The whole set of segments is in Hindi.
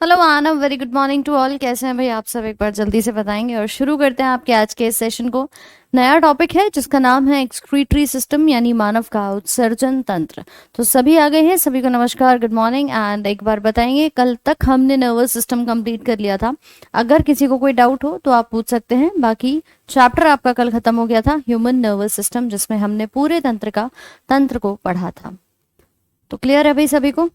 हेलो आनव, very good morning to all. कैसे हैं भाई आप सब? एक बार जल्दी से बताएंगे और शुरू करते हैं आपके आज के इस सेशन को। नया टॉपिक है जिसका नाम है एक्सक्रीटरी सिस्टम, यानी मानव का उत्सर्जन तंत्र। तो सभी आ गए हैं, सभी को नमस्कार, गुड मॉर्निंग। एंड एक बार बताएंगे, कल तक हमने नर्वस सिस्टम कंप्लीट कर लिया था। अगर किसी को कोई डाउट हो तो आप पूछ सकते हैं। बाकी चैप्टर आपका कल खत्म हो गया था, ह्यूमन नर्वस सिस्टम, जिसमें हमने पूरे तंत्र को पढ़ा था। तो क्लियर है भाई सभी को?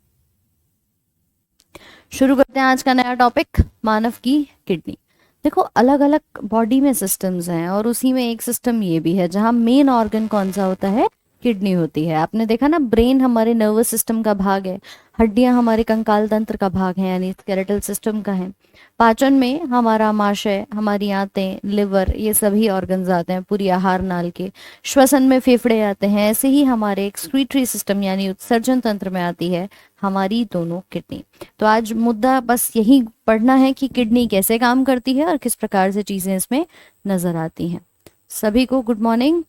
शुरू करते हैं आज का नया टॉपिक, मानव की किडनी। देखो, अलग अलग बॉडी में सिस्टम्स हैं और उसी में एक सिस्टम ये भी है जहां मेन ऑर्गन कौन सा होता है? किडनी होती है। आपने देखा ना, ब्रेन हमारे नर्वस सिस्टम का भाग है, हड्डियां हमारे कंकाल तंत्र का भाग है यानी स्केलेटल सिस्टम का है। पाचन में हमारा आमाशय, हमारी आंतें, लिवर, ये सभी ऑर्गन्स आते हैं पूरी आहार नाल के। श्वसन में फेफड़े आते हैं। ऐसे ही हमारे एक्सक्रीटरी सिस्टम यानी उत्सर्जन तंत्र में आती है हमारी दोनों किडनी। तो आज मुद्दा बस यही पढ़ना है कि किडनी कैसे काम करती है और किस प्रकार से चीजें इसमें नजर आती हैं। सभी को गुड मॉर्निंग।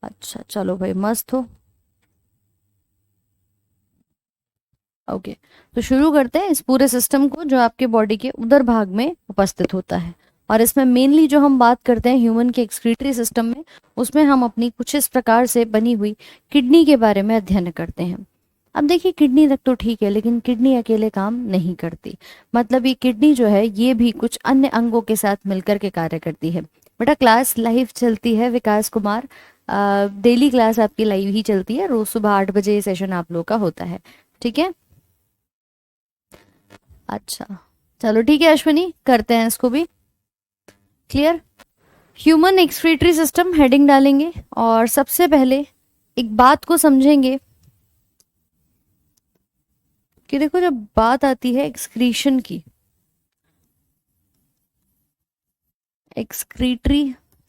अच्छा चलो भाई, मस्त हो। ओके, तो शुरू करते हैं इस पूरे सिस्टम को जो आपके बॉडी के उदर भाग में उपस्थित होता है। और इसमें मेनली जो हम बात करते हैं ह्यूमन के एक्सक्रीटरी सिस्टम में, उसमें हम अपनी कुछ इस प्रकार से बनी हुई किडनी के बारे में अध्ययन करते हैं। अब देखिए, किडनी तक तो ठीक है, लेकिन किडनी अकेले काम नहीं करती। मतलब ये किडनी जो है ये भी कुछ अन्य अंगों के साथ मिलकर के कार्य करती है। बेटा, क्लास लाइव चलती है, विकास कुमार। डेली क्लास आपकी लाइव ही चलती है, रोज सुबह 8 बजे सेशन आप लोग का होता है। ठीक है, अच्छा चलो ठीक है अश्विनी, करते हैं इसको भी clear. Human excretory system heading डालेंगे और सबसे पहले एक बात को समझेंगे कि देखो, जब बात आती है एक्सक्रीशन की, एक्सक्रीटरी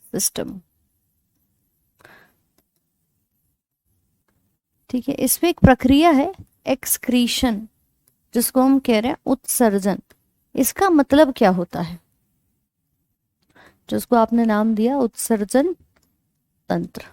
सिस्टम, ठीक है, इसमें एक प्रक्रिया है एक्सक्रीशन, जिसको हम कह रहे हैं उत्सर्जन। इसका मतलब क्या होता है, जिसको आपने नाम दिया उत्सर्जन तंत्र।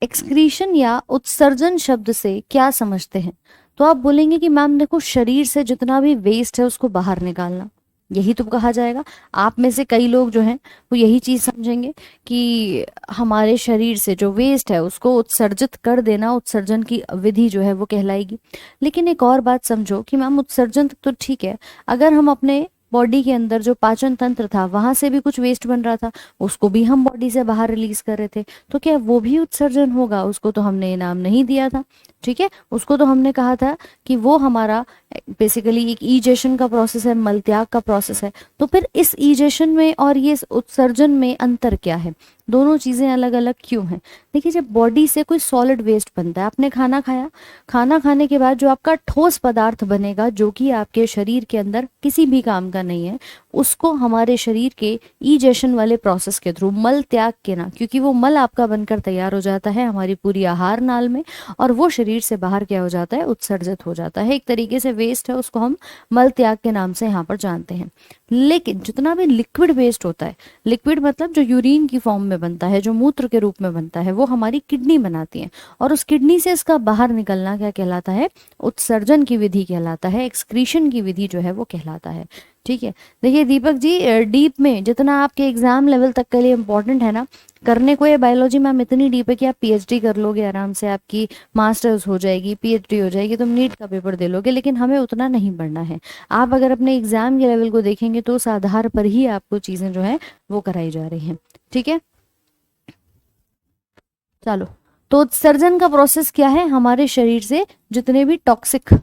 एक्सक्रीशन या उत्सर्जन शब्द से क्या समझते हैं? तो आप बोलेंगे कि मैम देखो, शरीर से जितना भी वेस्ट है उसको बाहर निकालना, यही तो कहा जाएगा। आप में से कई लोग जो हैं वो यही चीज समझेंगे कि हमारे शरीर से जो वेस्ट है उसको उत्सर्जित कर देना, उत्सर्जन की विधि जो है वो कहलाएगी। लेकिन एक और बात समझो कि मैम उत्सर्जन तो ठीक है, अगर हम अपने बॉडी के अंदर जो पाचन तंत्र था वहां से भी कुछ वेस्ट बन रहा था, उसको भी हम बॉडी से बाहर रिलीज कर रहे थे, तो क्या वो भी उत्सर्जन होगा? उसको तो हमने ये नाम नहीं दिया था। ठीक है, उसको तो हमने कहा था कि वो हमारा बेसिकली एक ईजेशन का प्रोसेस है, मलत्याग का प्रोसेस है। तो फिर इस ईजेशन में और ये उत्सर्जन में अंतर क्या है? दोनों चीजें अलग अलग क्यों हैं? देखिए, जब बॉडी से कोई सॉलिड वेस्ट बनता है, आपने खाना खाया, खाना खाने के बाद जो आपका ठोस पदार्थ बनेगा जो कि आपके शरीर के अंदर किसी भी काम का नहीं है, उसको हमारे शरीर के ईजेशन वाले प्रोसेस के थ्रू, मल त्याग के ना, क्योंकि वो मल आपका बनकर तैयार हो जाता है हमारी पूरी आहार नाल में, और वो शरीर से बाहर क्या हो जाता है? उत्सर्जित हो जाता है। एक तरीके से वेस्ट है, उसको हम मल त्याग के नाम से यहाँ पर जानते हैं। लेकिन जितना भी लिक्विड वेस्ट होता है, लिक्विड मतलब जो यूरिन की फॉर्म में बनता है, जो मूत्र के रूप में बनता है, वो हमारी किडनी बनाती है। और उस किडनी से इसका बाहर निकलना क्या कहलाता है? उत्सर्जन की विधि कहलाता है, एक्सक्रीशन की विधि जो है वो कहलाता है। ठीक है, देखिए दीपक जी, डीप में जितना आपके एग्जाम लेवल तक के लिए इंपॉर्टेंट है ना, करने को ये बायोलॉजी मैम इतनी डीप है कि आप पीएचडी कर लोगे आराम से, आपकी मास्टर्स हो जाएगी, पीएचडी हो जाएगी, तुम नीट का पेपर दे लोगे। लेकिन हमें उतना नहीं पढ़ना है। आप अगर अपने एग्जाम के लेवल को देखेंगे तो उस आधार पर ही आपको चीजें जो है वो कराई जा रही हैं। ठीक है, चलो। तो उत्सर्जन का प्रोसेस क्या है? हमारे शरीर से जितने भी टॉक्सिक,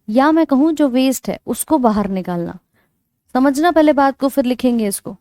या मैं कहूं जो वेस्ट है, उसको बाहर निकालना। समझना पहले बात को, फिर लिखेंगे इसको,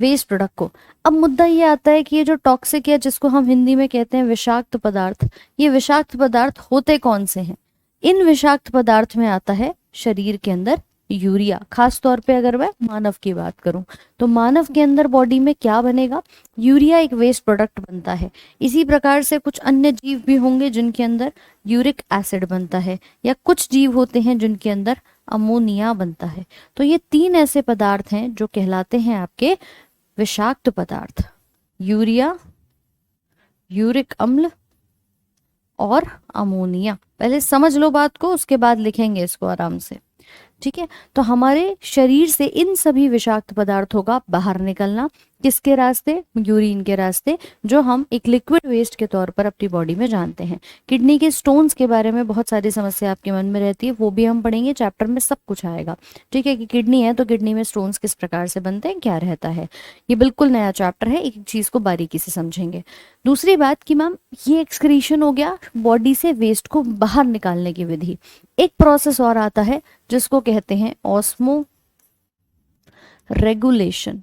वेस्ट प्रोडक्ट को। अब मुद्दा ये आता है कि ये जो टॉक्सिक या जिसको हम हिंदी में कहते हैं विषाक्त पदार्थ, ये विषाक्त पदार्थ होते कौन से हैं? इन विषाक्त पदार्थ में आता है शरीर के अंदर यूरिया। खास तौर पे अगर मैं मानव की बात करूं तो मानव के अंदर बॉडी में क्या बनेगा? यूरिया एक वेस्ट प्रोडक्ट बनता है। इसी प्रकार से कुछ अन्य जीव भी होंगे जिनके अंदर यूरिक एसिड बनता है, या कुछ जीव होते हैं जिनके अंदर अमोनिया बनता है। तो ये तीन ऐसे पदार्थ हैं जो कहलाते हैं आपके विषाक्त पदार्थ: यूरिया, यूरिक अम्ल और अमोनिया। पहले समझ लो बात को, उसके बाद लिखेंगे इसको आराम से, ठीक है। तो हमारे शरीर से इन सभी विषाक्त पदार्थों का बाहर निकलना किसके रास्ते, यूरिन के रास्ते, जो हम एक लिक्विड वेस्ट के तौर पर अपनी बॉडी में जानते हैं। किडनी के स्टोन्स के बारे में बहुत सारी समस्या आपके मन में रहती है, वो भी हम पढ़ेंगे, चैप्टर में सब कुछ आएगा, ठीक है। कि किडनी है तो किडनी में स्टोन्स किस प्रकार से बनते हैं, क्या रहता है, ये बिल्कुल नया चैप्टर है, एक चीज को बारीकी से समझेंगे। दूसरी बात कि मैम ये एक्सक्रीशन हो गया, बॉडी से वेस्ट को बाहर निकालने की विधि। एक प्रोसेस और आता है जिसको कहते हैं ऑस्मो रेगुलेशन।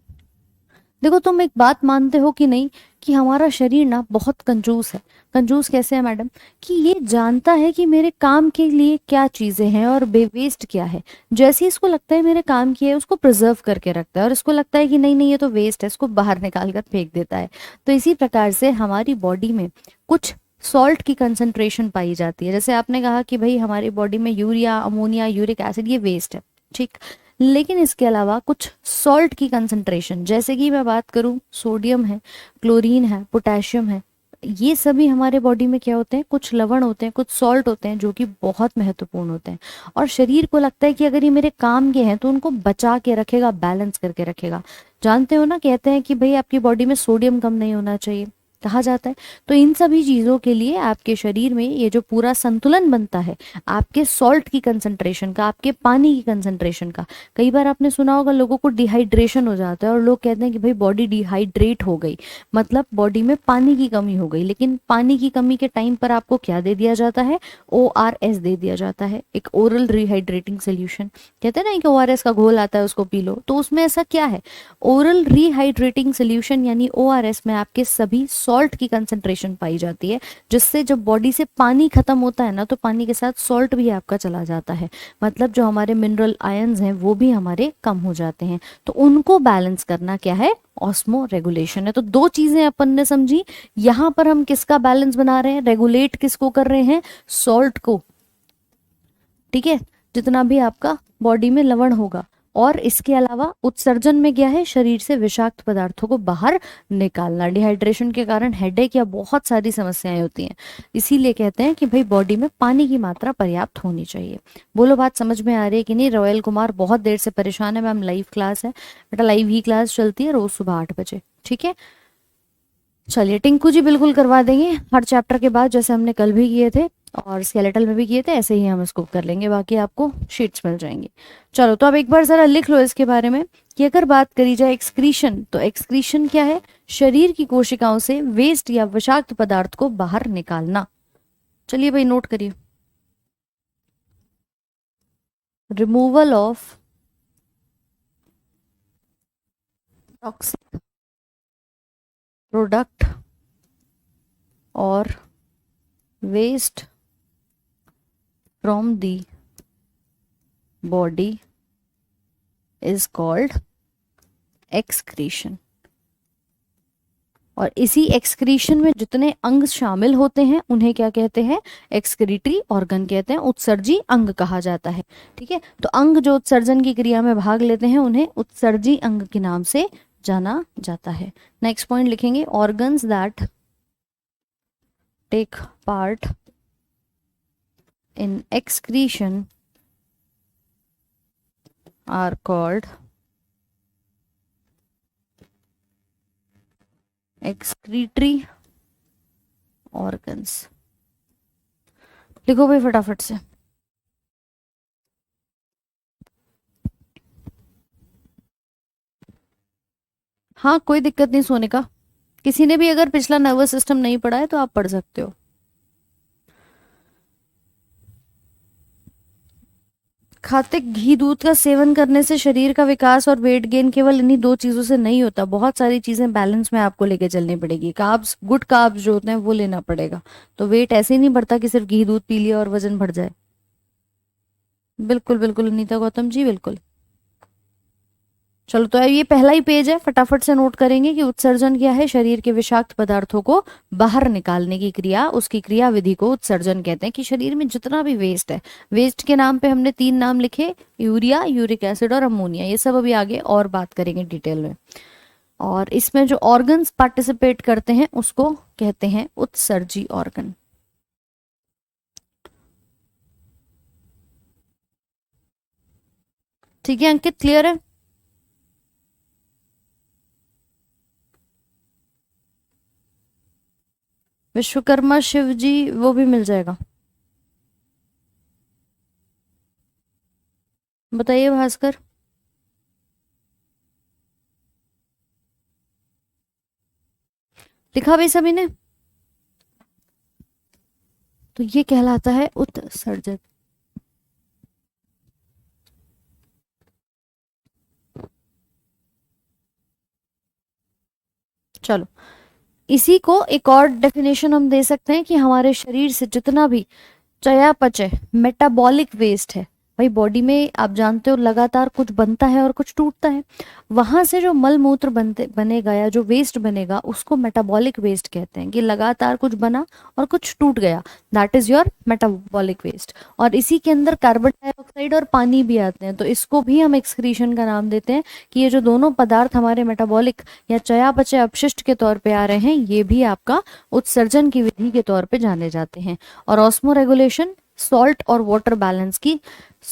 देखो तुम एक बात मानते हो कि नहीं कि हमारा शरीर ना बहुत कंजूस है। कंजूस कैसे है मैडम, कि ये जानता है कि मेरे काम के लिए क्या चीजें हैं और वेस्ट क्या है। जैसे ही इसको लगता है मेरे काम की है, उसको प्रिजर्व करके रखता है, और इसको लगता है कि नहीं नहीं ये तो वेस्ट है, इसको बाहर निकाल कर फेंक देता है। तो इसी प्रकार से हमारी बॉडी में कुछ सॉल्ट की कंसंट्रेशन पाई जाती है। जैसे आपने कहा कि भाई हमारी बॉडी में यूरिया, अमोनिया, यूरिक एसिड ये वेस्ट है, ठीक। लेकिन इसके अलावा कुछ सॉल्ट की कंसंट्रेशन, जैसे कि मैं बात करूं सोडियम है, क्लोरीन है, पोटेशियम है, ये सभी हमारे बॉडी में क्या होते हैं, कुछ लवण होते हैं, कुछ सॉल्ट होते हैं जो कि बहुत महत्वपूर्ण होते हैं। और शरीर को लगता है कि अगर ये मेरे काम के हैं तो उनको बचा के रखेगा, बैलेंस करके रखेगा। जानते हो ना, कहते हैं कि भाई आपकी बॉडी में सोडियम कम नहीं होना चाहिए, कहा जाता है। तो इन सभी चीजों के लिए आपके शरीर में ये जो पूरा संतुलन बनता है, आपके सॉल्ट की कंसंट्रेशन का, आपके पानी की कंसंट्रेशन का। कई बार आपने सुना होगा लोगों को डिहाइड्रेशन हो जाता है और लोग कहते हैं कि भाई बॉडी डिहाइड्रेट हो गई, मतलब बॉडी में पानी की कमी हो गई। लेकिन पानी की कमी के टाइम पर आपको क्या दे दिया जाता है, ORS दे दिया जाता है, एक ओरल रिहाइड्रेटिंग सोल्यूशन। कहते हैं ना कि ORS का घोल आता है उसको पी लो, तो उसमें ऐसा क्या है, ओरल रिहाइड्रेटिंग सोल्यूशन यानी ORS में आपके सभी सॉल्ट की कंसंट्रेशन पाई जाती है, जिससे जब बॉडी से पानी खत्म होता है ना, तो पानी के साथ सॉल्ट भी आपका चला जाता है। मतलब जो हमारे मिनरल आयंस हैं वो भी हमारे कम हो जाते हैं। तो उनको बैलेंस करना क्या है, ऑस्मो रेगुलेशन है। तो दो चीजें अपन ने समझी, यहां पर हम किसका बैलेंस बना रहे हैं, रेगुलेट किसको कर रहे हैं, सॉल्ट को, ठीक है, जितना भी आपका बॉडी में लवण होगा। और इसके अलावा उत्सर्जन में क्या है, शरीर से विषाक्त पदार्थों को बाहर निकालना। डिहाइड्रेशन के कारण हेडेक या बहुत सारी समस्याएं होती हैं, इसीलिए कहते हैं कि भाई बॉडी में पानी की मात्रा पर्याप्त होनी चाहिए। बोलो बात समझ में आ रही है कि नहीं। रॉयल कुमार बहुत देर से परेशान है, मैम लाइव क्लास है बेटा, लाइव ही क्लास चलती है रोज सुबह 8 बजे, ठीक है। चलिए टिंकू जी बिल्कुल करवा देंगे हर चैप्टर के बाद, जैसे हमने कल भी किए थे और स्केलेटल में भी किए थे, ऐसे ही हम इसको कर लेंगे, बाकी आपको शीट्स मिल जाएंगी। चलो तो अब एक बार जरा लिख लो इसके बारे में कि अगर बात करी जाए एक्सक्रीशन, तो एक्सक्रीशन क्या है, शरीर की कोशिकाओं से वेस्ट या विषाक्त पदार्थ को बाहर निकालना। चलिए भाई नोट करिए, रिमूवल ऑफ टॉक्सिक प्रोडक्ट और waste from the body is called excretion। और इसी एक्सक्रीशन में जितने अंग शामिल होते हैं उन्हें क्या कहते हैं, एक्सक्रीटरी ऑर्गन कहते हैं, उत्सर्जी अंग कहा जाता है, ठीक है। तो अंग जो उत्सर्जन की क्रिया में भाग लेते हैं उन्हें उत्सर्जी अंग के नाम से जाना जाता है। नेक्स्ट पॉइंट लिखेंगे, organs that take part in excretion are called excretory organs। लिखो भाई फटाफट से। हाँ कोई दिक्कत नहीं सोने का, किसी ने भी अगर पिछला नर्वस सिस्टम नहीं पढ़ा है तो आप पढ़ सकते हो। खाते घी दूध का सेवन करने से शरीर का विकास और वेट गेन केवल इन्हीं दो चीजों से नहीं होता, बहुत सारी चीजें बैलेंस में आपको लेके चलनी पड़ेगी। कार्ब्स, गुड कार्ब्स जो होते हैं वो लेना पड़ेगा। तो वेट ऐसे ही नहीं बढ़ता कि सिर्फ घी दूध पी लिया और वजन बढ़ जाए। बिल्कुल बिल्कुल अनीता गौतम जी बिल्कुल। चलो तो ये पहला ही पेज है, फटाफट से नोट करेंगे कि उत्सर्जन क्या है, शरीर के विषाक्त पदार्थों को बाहर निकालने की क्रिया, उसकी क्रिया विधि को उत्सर्जन कहते हैं। कि शरीर में जितना भी वेस्ट है, वेस्ट के नाम पे हमने 3 नाम लिखे, यूरिया, यूरिक एसिड और अमोनिया, ये सब अभी आगे और बात करेंगे डिटेल में। और इसमें जो ऑर्गन्स पार्टिसिपेट करते हैं उसको कहते हैं उत्सर्जी ऑर्गन। ठीक है अंकित, क्लियर है? विश्वकर्मा शिव जी वो भी मिल जाएगा। बताइए भास्कर। लिखा भाई सभी ने? तो ये कहलाता है उत्सर्जन। चलो, इसी को एक और डेफिनेशन हम दे सकते हैं कि हमारे शरीर से जितना भी चयापचय मेटाबॉलिक वेस्ट है, भाई बॉडी में आप जानते हो लगातार कुछ बनता है और कुछ टूटता है। वहां से जो मल मूत्र बनते बनेगा या जो वेस्ट बनेगा उसको मेटाबॉलिक वेस्ट कहते हैं, कि लगातार कुछ बना और कुछ टूट गया, that is your metabolic waste. और इसी के अंदर कार्बन डाइऑक्साइड और पानी भी आते हैं, तो इसको भी हम एक्सक्रीशन का नाम देते हैं, कि ये जो दोनों पदार्थ हमारे मेटाबॉलिक या चयापचय अपशिष्ट के तौर पे आ रहे हैं, ये भी आपका उत्सर्जन की विधि के तौर पे जाने जाते हैं। और ऑस्मो रेगुलेशन सॉल्ट और वाटर बैलेंस की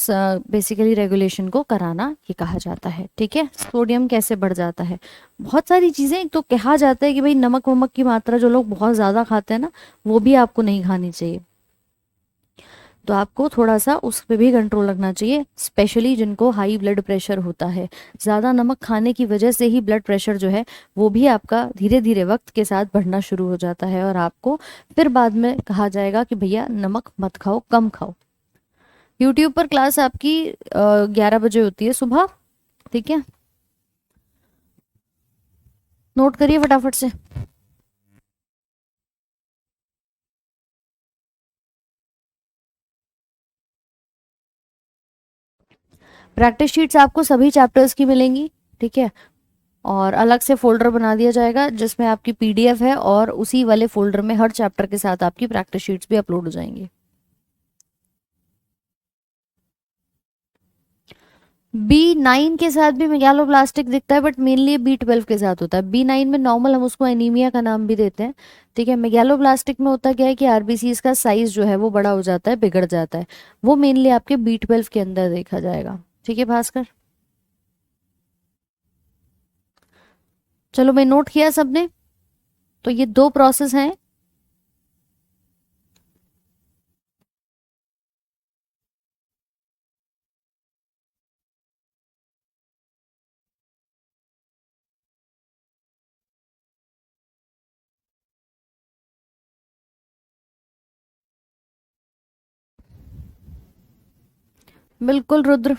बेसिकली रेगुलेशन को कराना ये कहा जाता है। ठीक है, सोडियम कैसे बढ़ जाता है, बहुत सारी चीजें। एक तो कहा जाता है कि भाई नमक वमक की मात्रा जो लोग बहुत ज्यादा खाते हैं ना, वो भी आपको नहीं खानी चाहिए, तो आपको थोड़ा सा उस पर भी कंट्रोल रखना चाहिए, स्पेशली जिनको हाई ब्लड प्रेशर होता है। ज़्यादा नमक खाने की वजह से ही ब्लड प्रेशर जो है वो भी आपका धीरे धीरे वक्त के साथ बढ़ना शुरू हो जाता है, और आपको फिर बाद में कहा जाएगा कि भैया नमक मत खाओ, कम खाओ। यूट्यूब पर क्लास आपकी 11 बजे होती है सुबह, ठीक है, नोट करिए फटाफट से। प्रैक्टिस शीट्स आपको सभी चैप्टर्स की मिलेंगी, ठीक है, और अलग से फोल्डर बना दिया जाएगा जिसमें आपकी पीडीएफ है, और उसी वाले फोल्डर में हर चैप्टर के साथ आपकी प्रैक्टिस शीट्स भी अपलोड हो जाएंगी। B9 के साथ भी मेगालोब्लास्टिक दिखता है, बट मेनली B12 के साथ होता है। B9 में नॉर्मल हम उसको एनीमिया का नाम भी देते हैं, ठीक है। मेगालोब्लास्टिक में होता क्या है कि आरबीसी का साइज जो है वो बड़ा हो जाता है, बिगड़ जाता है, वो मेनली आपके B12 के अंदर देखा जाएगा। ठीक है भास्कर, चलो मैं नोट किया सबने। तो ये दो प्रोसेस हैं। बिल्कुल रुद्र।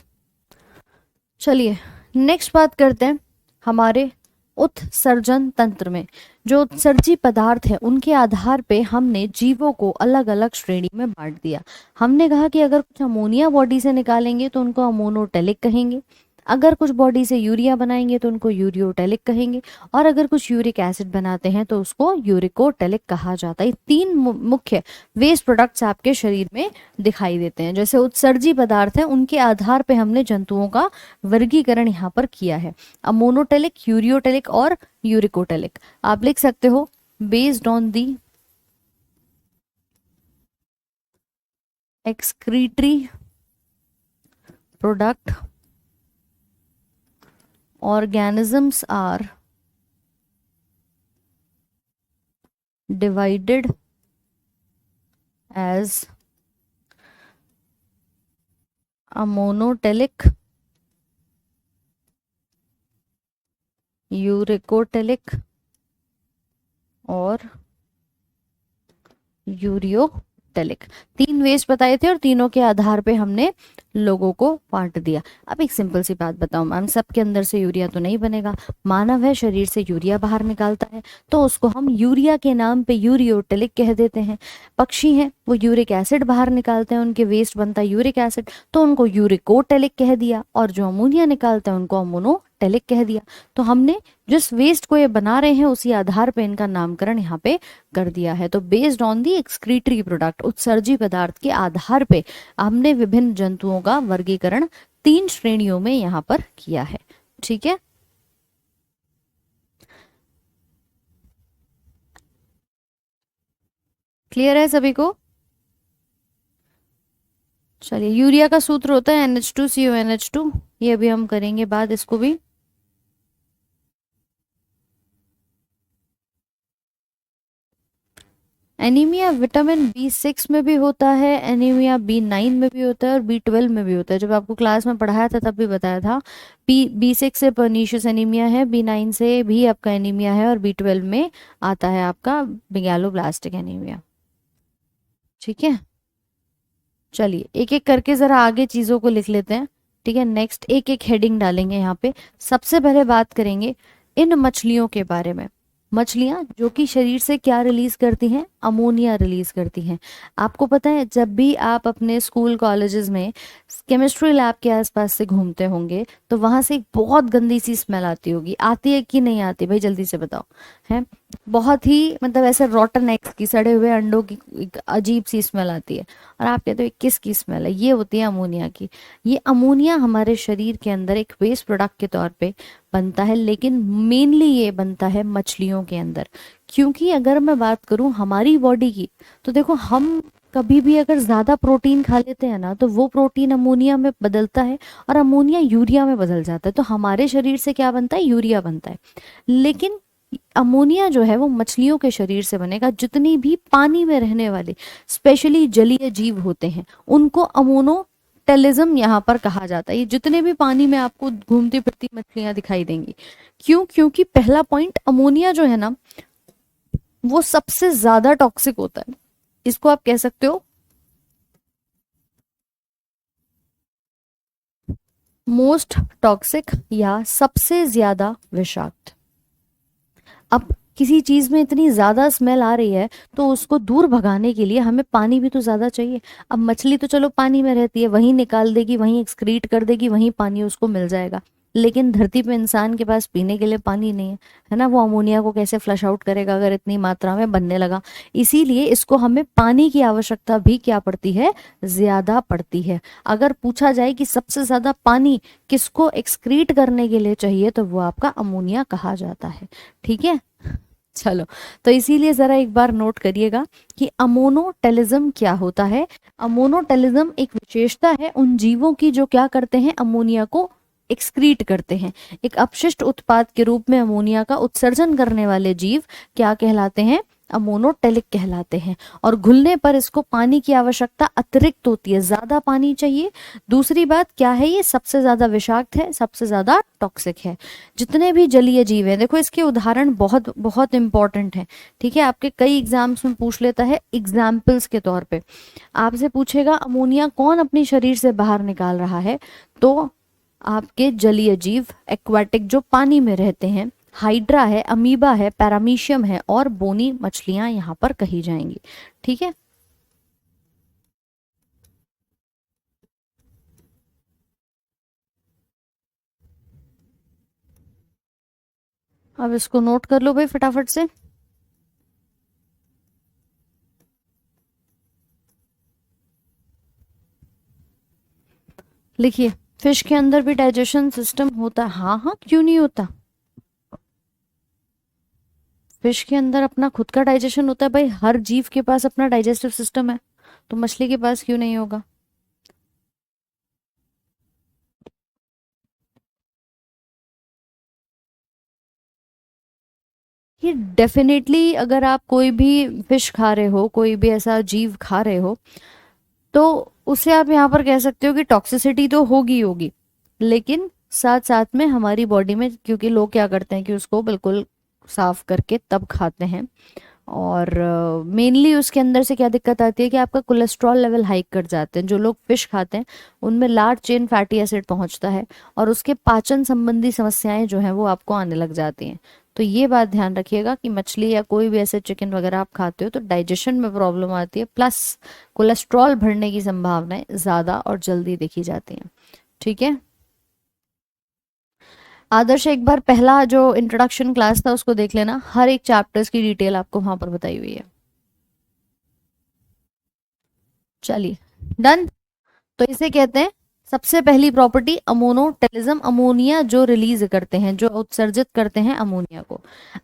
चलिए नेक्स्ट बात करते हैं हमारे उत्सर्जन तंत्र में। जो उत्सर्जी पदार्थ है उनके आधार पे हमने जीवों को अलग अलग श्रेणी में बांट दिया। हमने कहा कि अगर कुछ अमोनिया बॉडी से निकालेंगे तो उनको अमोनोटेलिक कहेंगे, अगर कुछ बॉडी से यूरिया बनाएंगे तो उनको यूरियोटेलिक कहेंगे, और अगर कुछ यूरिक एसिड बनाते हैं तो उसको यूरिकोटेलिक कहा जाता है। ये तीन मुख्य वेस्ट प्रोडक्ट्स आपके शरीर में दिखाई देते हैं। जैसे उत्सर्जी पदार्थ है उनके आधार पे हमने जंतुओं का वर्गीकरण यहाँ पर किया है, अमोनोटेलिक, यूरियोटेलिक और यूरिकोटेलिक। आप लिख सकते हो based on the excretory product organisms are divided as ammonotelic, uricotelic और यूरियोटेलिक। तीन वेस्ट बताए थे और तीनों के आधार पे हमने लोगों को बांट दिया। अब एक सिंपल सी बात बताऊं मैम, सबके अंदर से यूरिया तो नहीं बनेगा। मानव है, शरीर से यूरिया बाहर निकालता है, तो उसको हम यूरिया के नाम पे यूरियोटेलिक कह देते हैं। पक्षी हैं, वो यूरिक एसिड बाहर निकालते हैं, उनके वेस्ट बनता है यूरिक एसिड, तो उनको यूरिकोटेलिक कह दिया, और जो अमोनिया निकालते हैं उनको अमोनोटेलिक कह दिया। तो हमने जिस वेस्ट को ये बना रहे हैं उसी आधार पे इनका नामकरण यहाँ पे कर दिया है। तो based on the excretory product, उत्सर्जी पदार्थ के आधार पे हमने विभिन्न जंतुओं का वर्गीकरण तीन श्रेणियों में यहाँ पर किया है। ठीक है, क्लियर है सभी को? चलिए, यूरिया का सूत्र होता है NH2CONH2, ये अभी हम करेंगे बाद इसको भी। एनीमिया विटामिन B6 में भी होता है, एनीमिया B9 में भी होता है और B12 में भी होता है। जब आपको क्लास में पढ़ाया था तब भी बताया था। B6 से पर्नीशियस एनीमिया है, B9 से भी आपका एनीमिया है और B12 में आता है आपका मेगालोब्लास्टिक एनीमिया। ठीक है, चलिए एक एक करके जरा आगे चीजों को लिख लेते हैं। ठीक है, नेक्स्ट एक एक हेडिंग डालेंगे यहाँ पे। सबसे पहले बात करेंगे इन मछलियों के बारे में। मछलियां जो कि शरीर से क्या रिलीज करती हैं, अमोनिया रिलीज करती हैं। आपको पता है जब भी आप अपने स्कूल कॉलेजेस में केमिस्ट्री लैब के आसपास से घूमते होंगे तो वहां से एक बहुत गंदी सी स्मेल आती होगी। आती है कि नहीं आती भाई, जल्दी से बताओ। है, बहुत ही मतलब ऐसे रॉटन एग्स की, सड़े हुए अंडों की एक अजीब सी स्मेल आती है। और आप कहते हो "ये किसकी स्मेल है?" ये होती है अमोनिया की। ये अमोनिया हमारे शरीर के अंदर एक वेस्ट प्रोडक्ट के तौर पे बनता है, लेकिन मेनली ये बनता है मछलियों के अंदर। क्योंकि अगर मैं बात करूं हमारी बॉडी की, तो देखो हम कभी भी अगर ज्यादा प्रोटीन खा लेते हैं ना तो वो प्रोटीन अमोनिया में बदलता है और अमोनिया यूरिया में बदल जाता है। तो हमारे शरीर से क्या बनता है, यूरिया बनता है। लेकिन अमोनिया जो है वो मछलियों के शरीर से बनेगा। जितनी भी पानी में रहने वाले स्पेशली जलीय जीव होते हैं उनको अमोनोटेलिज्म यहाँ पर कहा जाता है। ये जितने भी पानी में आपको घूमती फिरती मछलियां दिखाई देंगी। क्यों? क्योंकि पहला पॉइंट, अमोनिया जो है ना वो सबसे ज्यादा टॉक्सिक होता है। इसको आप कह सकते हो मोस्ट टॉक्सिक या सबसे ज्यादा विषाक्त। अब किसी चीज में इतनी ज्यादा स्मेल आ रही है तो उसको दूर भगाने के लिए हमें पानी भी तो ज्यादा चाहिए। अब मछली तो चलो पानी में रहती है, वहीं निकाल देगी, वहीं एक्सक्रीट कर देगी, वहीं पानी उसको मिल जाएगा। लेकिन धरती पे इंसान के पास पीने के लिए पानी नहीं है, है ना। वो अमोनिया को कैसे फ्लश आउट करेगा अगर इतनी मात्रा में बनने लगा। इसीलिए इसको हमें पानी की आवश्यकता भी क्या पड़ती है, ज्यादा पड़ती है। अगर पूछा जाए कि सबसे ज्यादा पानी किसको एक्सक्रीट करने के लिए चाहिए तो वो आपका अमोनिया कहा जाता है। ठीक है, चलो, तो इसीलिए जरा एक बार नोट करिएगा कि अमोनोटेलिज्म क्या होता है। अमोनोटेलिज्म एक विशेषता है उन जीवों की जो क्या करते हैं, अमोनिया को एक्सक्रीट करते हैं। एक अपशिष्ट उत्पाद के रूप में अमोनिया का उत्सर्जन करने वाले जीव क्या कहलाते हैं, अमोनोटेलिक कहलाते हैं। और घुलने पर इसको पानी की आवश्यकता अतिरिक्त होती है, ज्यादा पानी चाहिए। दूसरी बात क्या है, ये सबसे ज्यादा विषाक्त है, सबसे ज्यादा टॉक्सिक है। जितने भी जलीय जीव हैं, देखो इसके उदाहरण बहुत बहुत इंपॉर्टेंट हैं। ठीक है, आपके कई एग्जाम्स में पूछ लेता है एग्जाम्पल्स के तौर पे। आपसे पूछेगा अमोनिया कौन अपने शरीर से बाहर निकाल रहा है, तो आपके जलीय जीव, एक्वाटिक जो पानी में रहते हैं, हाइड्रा है, अमीबा है, पैरामीशियम है और बोनी मछलियां यहाँ पर कही जाएंगी। ठीक है, अब इसको नोट कर लो भाई फटाफट से। लिखिए, फिश के अंदर भी डाइजेशन सिस्टम होता है। हाँ हाँ, क्यों नहीं होता। फिश के अंदर अपना खुद का डाइजेशन होता है भाई, हर जीव के पास अपना डाइजेस्टिव सिस्टम है, तो मछली के पास क्यों नहीं होगा। ये डेफिनेटली, अगर आप कोई भी फिश खा रहे हो, कोई भी ऐसा जीव खा रहे हो, तो उसे आप यहाँ पर कह सकते हो कि टॉक्सिसिटी तो होगी होगी। लेकिन साथ साथ में हमारी बॉडी में, क्योंकि लोग क्या करते हैं कि उसको बिल्कुल साफ करके तब खाते हैं, और मेनली उसके अंदर से क्या दिक्कत आती है कि आपका कोलेस्ट्रॉल लेवल हाई कर जाते हैं। जो लोग फिश खाते हैं उनमें लार्ज चेन फैटी एसिड पहुंचता है और उसके पाचन संबंधी समस्याएं जो हैं वो आपको आने लग जाती हैं। तो ये बात ध्यान रखिएगा कि मछली या कोई भी ऐसे चिकन वगैरह आप खाते हो तो डाइजेशन में प्रॉब्लम आती है, प्लस कोलेस्ट्रॉल बढ़ने की संभावनाएं ज्यादा और जल्दी देखी जाती हैं। ठीक है, आदर्श एक बार पहला जो इंट्रोडक्शन क्लास था उसको देख लेना, हर एक चैप्टर्स की डिटेल आपको वहां पर बताई हुई है। चलिए, डन। तो इसे कहते हैं सबसे पहली प्रॉपर्टी अमोनोटेलिज्म, अमोनिया जो रिलीज करते हैं, जो उत्सर्जित करते हैं अमोनिया को।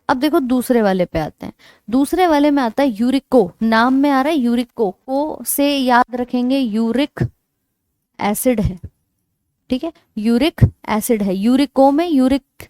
अब देखो दूसरे वाले पे आते हैं। दूसरे वाले में आता है यूरिको, नाम में आ रहा है यूरिको, को से याद रखेंगे यूरिक एसिड है। ठीक है, यूरिक एसिड है, यूरिको में यूरिक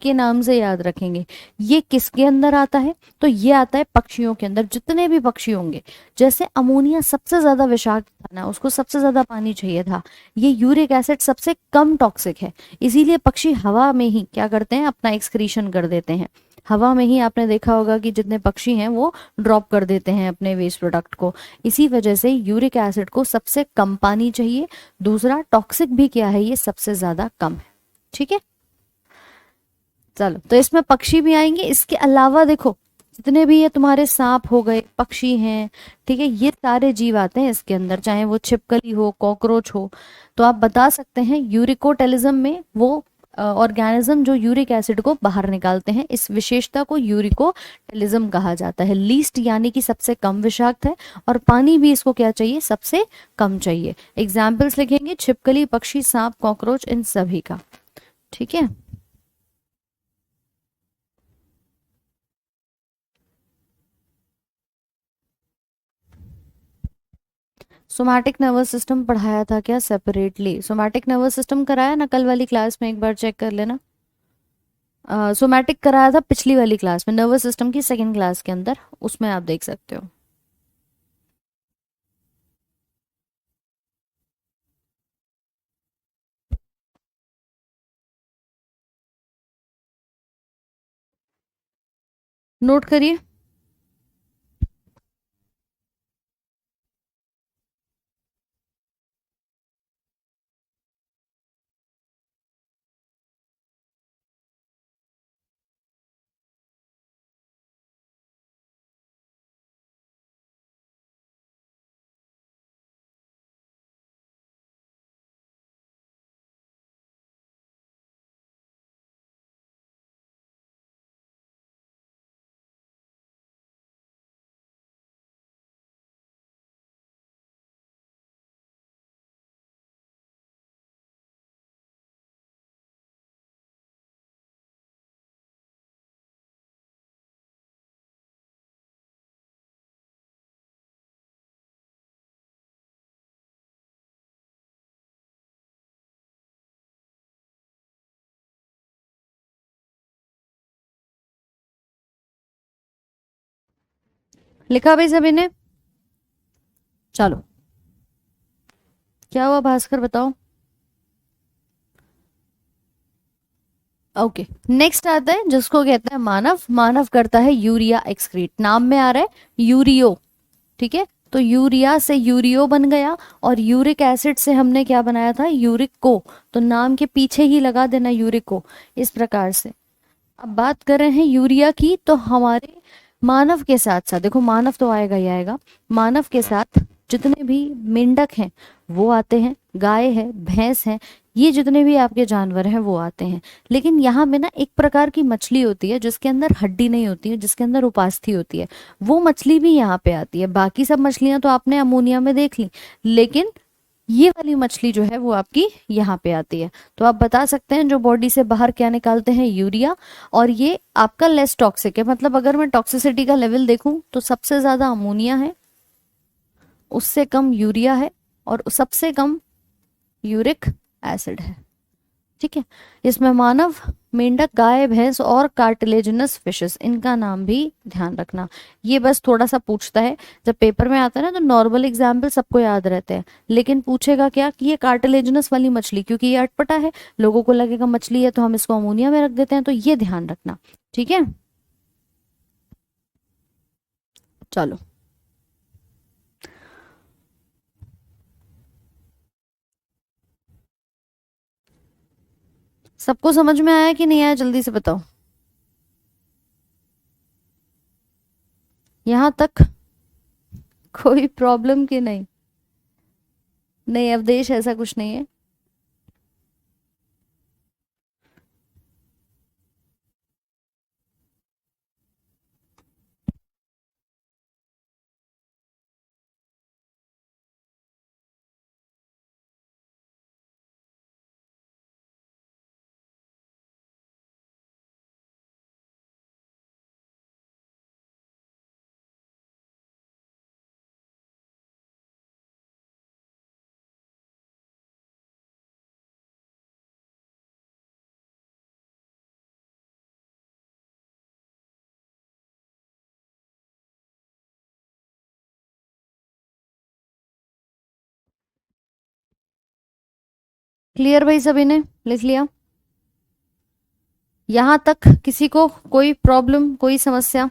के नाम से याद रखेंगे। ये किसके अंदर आता है? तो ये आता है पक्षियों के अंदर। जितने भी पक्षी होंगे, जैसे अमोनिया सबसे ज्यादा विषाक्त था ना, उसको सबसे ज्यादा पानी चाहिए था, ये यूरिक एसिड सबसे कम टॉक्सिक है। इसीलिए पक्षी हवा में ही क्या करते हैं, अपना एक्सक्रीशन कर देते हैं। हवा में ही आपने देखा होगा कि जितने पक्षी हैं वो ड्रॉप कर देते हैं अपने वेस्ट प्रोडक्ट को। इसी वजह से यूरिक एसिड को सबसे कम पानी चाहिए। दूसरा, टॉक्सिक भी क्या है, ये सबसे ज्यादा कम है। ठीक है, चलो तो इसमें पक्षी भी आएंगे। इसके अलावा देखो, जितने भी ये तुम्हारे सांप हो गए, पक्षी हैं, ठीक है, ये सारे जीव आते हैं इसके अंदर, चाहे वो छिपकली हो, कॉकरोच हो। तो आप बता सकते हैं यूरिकोटेलिज्म में वो ऑर्गेनिज्म जो यूरिक एसिड को बाहर निकालते हैं, इस विशेषता को यूरिकोटेलिज्म कहा जाता है। लीस्ट यानी कि सबसे कम विषाक्त है, और पानी भी इसको क्या चाहिए, सबसे कम चाहिए। एग्जाम्पल्स लिखेंगे, छिपकली, पक्षी, सांप, कॉकरोच, इन सभी का। ठीक है, सोमैटिक नर्वस सिस्टम पढ़ाया था क्या सेपरेटली? सोमैटिक नर्वस सिस्टम कराया ना कल वाली क्लास में, एक बार चेक कर लेना। सोमैटिक कराया था पिछली वाली क्लास में, नर्वस सिस्टम की सेकंड क्लास के अंदर, उसमें आप देख सकते हो। नोट करिए। लिखा भाई सभी ने? चलो, क्या हुआ भास्कर, बताओ। ओके, नेक्स्ट आता है जिसको कहते हैं मानव। मानव करता है यूरिया एक्सक्रीट, नाम में आ रहा है यूरियो। ठीक है, तो यूरिया से यूरियो बन गया, और यूरिक एसिड से हमने क्या बनाया था, यूरिक को। तो नाम के पीछे ही लगा देना यूरिक को, इस प्रकार से। अब बात कर रहे हैं यूरिया की, तो हमारे मानव के साथ साथ देखो, मानव तो आएगा ही आएगा, मानव के साथ जितने भी मेंढक हैं वो आते हैं, गाय है, भैंस है, ये जितने भी आपके जानवर हैं वो आते हैं। लेकिन यहाँ में ना एक प्रकार की मछली होती है जिसके अंदर हड्डी नहीं होती है, जिसके अंदर उपास्थि होती है, वो मछली भी यहाँ पे आती है। बाकी सब मछलियां तो आपने अमोनिया में देख ली, लेकिन ये वाली मछली जो है वो आपकी यहाँ पे आती है। तो आप बता सकते हैं जो बॉडी से बाहर क्या निकालते हैं, यूरिया। और ये आपका लेस टॉक्सिक है, मतलब अगर मैं टॉक्सिसिटी का लेवल देखूं तो सबसे ज्यादा अमोनिया है, उससे कम यूरिया है, और सबसे कम यूरिक एसिड है। ठीक है, इसमें मानव, मेंढक, गाय, भैंस और कार्टिलेजिनस फिशेस, इनका नाम भी ध्यान रखना। ये बस थोड़ा सा पूछता है, जब पेपर में आता है ना तो नॉर्मल एग्जाम्पल सबको याद रहते हैं, लेकिन पूछेगा क्या कि ये कार्टिलेजिनस वाली मछली, क्योंकि ये अटपटा है, लोगों को लगेगा मछली है तो हम इसको अमोनिया में रख देते हैं, तो ये ध्यान रखना। ठीक है, चलो। सबको समझ में आया कि नहीं आया, जल्दी से बताओ। यहाँ तक कोई प्रॉब्लम की नहीं? नहीं अवधेश, ऐसा कुछ नहीं है। क्लियर भाई, सभी ने लिख लिया? यहां तक किसी को कोई प्रॉब्लम, कोई समस्या?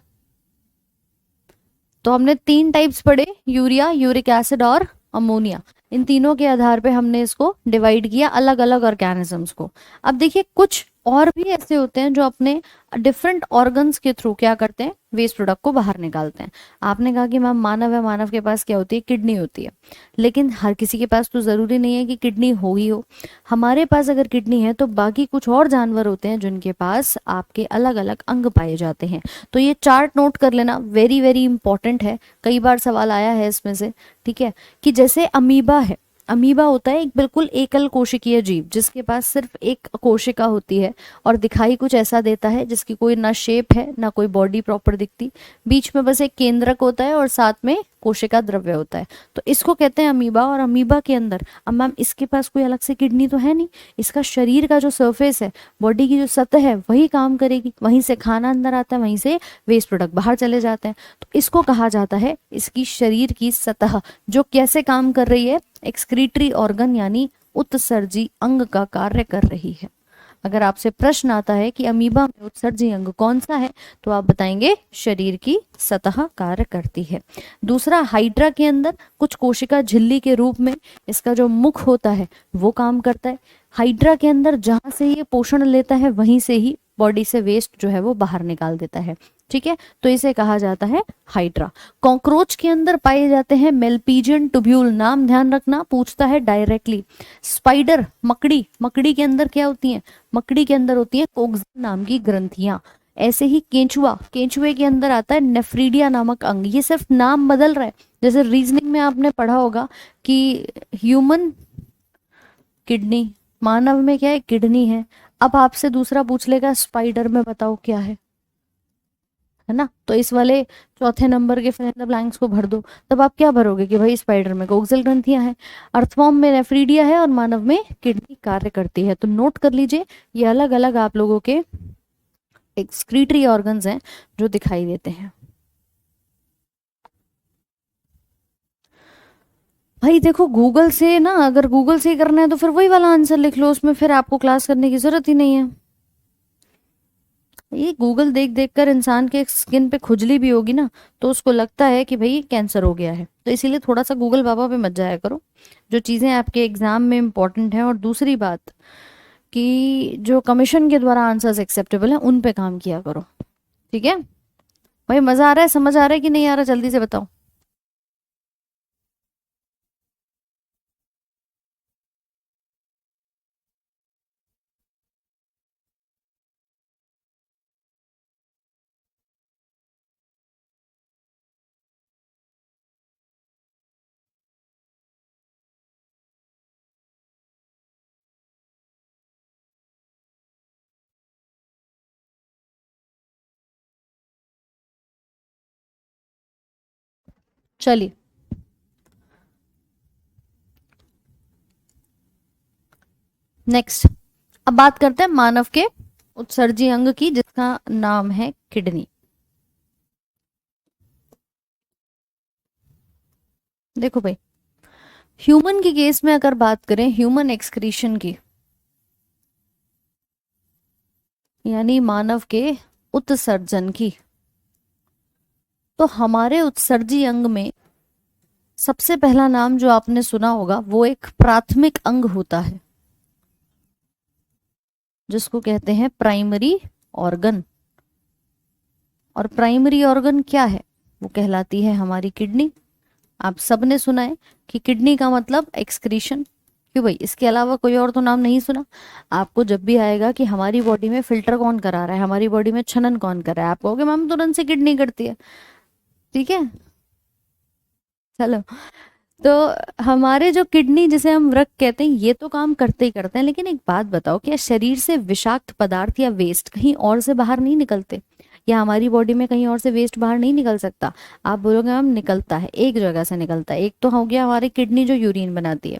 तो हमने 3 टाइप्स पढ़े, यूरिया, यूरिक एसिड और अमोनिया। इन तीनों के आधार पे हमने इसको डिवाइड किया अलग अलग ऑर्गेनिजम्स को। अब देखिए कुछ और भी ऐसे होते हैं जो अपने डिफरेंट ऑर्गन्स के थ्रू क्या करते हैं, वेस्ट प्रोडक्ट को बाहर निकालते हैं। आपने कहा कि मैम मानव है, मानव के पास क्या होती है, किडनी होती है। लेकिन हर किसी के पास तो जरूरी नहीं है कि किडनी हो ही हो। हमारे पास अगर किडनी है तो बाकी कुछ और जानवर होते हैं जिनके पास आपके अलग अलग अंग पाए जाते हैं। तो ये चार्ट नोट कर लेना, वेरी वेरी इंपॉर्टेंट है, कई बार सवाल आया है इसमें से। ठीक है, कि जैसे अमीबा है, अमीबा होता है एक बिल्कुल एकल कोशिकीय जीव जिसके पास सिर्फ एक कोशिका होती है और दिखाई कुछ ऐसा देता है जिसकी कोई ना शेप है ना कोई बॉडी प्रॉपर दिखती, बीच में बस एक केंद्रक होता है और साथ में कोशिका द्रव्य होता है, तो इसको कहते हैं अमीबा। और अमीबा के अंदर, अब मैम इसके पास कोई अलग से किडनी तो है नहीं, इसका शरीर का जो सरफेस है, बॉडी की जो सतह है वही काम करेगी, वहीं से खाना अंदर आता है, वहीं से वेस्ट प्रोडक्ट बाहर चले जाते हैं। तो इसको कहा जाता है इसकी शरीर की सतह जो कैसे काम कर रही है, एक्सक्रीटरी ऑर्गन यानी उत्सर्जी अंग का कार्य कर रही है। अगर आपसे प्रश्न आता है कि अमीबा में उत्सर्जी अंग कौन सा है, तो आप बताएंगे शरीर की सतह कार्य करती है। दूसरा, हाइड्रा के अंदर कुछ कोशिका झिल्ली के रूप में इसका जो मुख होता है वो काम करता है। हाइड्रा के अंदर जहां से ये पोषण लेता है वहीं से ही बॉडी से वेस्ट जो है वो बाहर निकाल देता है। ठीक है, तो इसे कहा जाता है हाइड्रा। कॉकरोच के अंदर पाए जाते हैं मेलपीजियन ट्यूब्यूल, नाम ध्यान रखना, पूछता है डायरेक्टली। स्पाइडर, मकड़ी, मकड़ी के अंदर क्या होती है, मकड़ी के अंदर होती है कोक्सिन नाम की ग्रंथियां। ऐसे ही केंचुआ, केंचुए के अंदर आता है नेफ्रीडिया नामक अंग। ये सिर्फ नाम बदल रहा है, जैसे रीजनिंग में आपने पढ़ा होगा कि ह्यूमन किडनी, मानव में क्या है, किडनी है। अब आपसे दूसरा पूछ लेगा स्पाइडर में बताओ क्या है ना, तो इस वाले चौथे नंबर के फिल इन द ब्लैंक्स को भर दो। तब आप क्या भरोगे कि भाई स्पाइडर में कोक्सियल ग्रंथियां हैं, अर्थवॉर्म में नेफ्रीडिया है और मानव में किडनी कार्य करती है। तो नोट कर लीजिए, ये अलग अलग आप लोगों के एक्सक्रीटरी ऑर्गन्स हैं जो दिखाई देते हैं। भाई देखो गूगल से ना, अगर गूगल से ही करना है तो फिर वही वाला आंसर लिख लो, उसमें फिर आपको क्लास करने की जरूरत ही नहीं है। ये गूगल देख देख कर इंसान के स्किन पे खुजली भी होगी ना, तो उसको लगता है कि भाई कैंसर हो गया है। तो इसीलिए थोड़ा सा गूगल बाबा पे मत जाया करो, जो चीज़ें आपके एग्जाम में इंपॉर्टेंट हैं। और दूसरी बात कि जो कमीशन के द्वारा आंसर्स एक्सेप्टेबल हैं उन पे काम किया करो। ठीक है भाई, मजा आ रहा है, समझ आ रहा है कि नहीं आ रहा, जल्दी से बताओ। चलिए नेक्स्ट, अब बात करते हैं मानव के उत्सर्जी अंग की जिसका नाम है किडनी। देखो भाई, ह्यूमन की केस में अगर बात करें ह्यूमन एक्सक्रीशन की, यानी मानव के उत्सर्जन की, तो हमारे उत्सर्जी अंग में सबसे पहला नाम जो आपने सुना होगा वो एक प्राथमिक अंग होता है जिसको कहते हैं प्राइमरी ऑर्गन। और प्राइमरी ऑर्गन क्या है, वो कहलाती है हमारी किडनी। आप सबने सुना है कि किडनी का मतलब एक्सक्रीशन, क्यों भाई, इसके अलावा कोई और तो नाम नहीं सुना। आपको जब भी आएगा कि हमारी बॉडी में फिल्टर कौन करा रहा है, हमारी बॉडी में छनन कौन कर रहा है, आप कहोगे मैम तुरंत से किडनी करती है। ठीक है, चलो, तो हमारे जो किडनी जिसे हम रक्त कहते हैं ये तो काम करते ही करते हैं, लेकिन एक बात बताओ, क्या शरीर से विषाक्त पदार्थ या वेस्ट कहीं और से बाहर नहीं निकलते, या हमारी बॉडी में कहीं और से वेस्ट बाहर नहीं निकल सकता? आप बोलोगे मैम निकलता है, एक जगह से निकलता है। एक तो हो गया हमारी किडनी जो यूरिन बनाती है,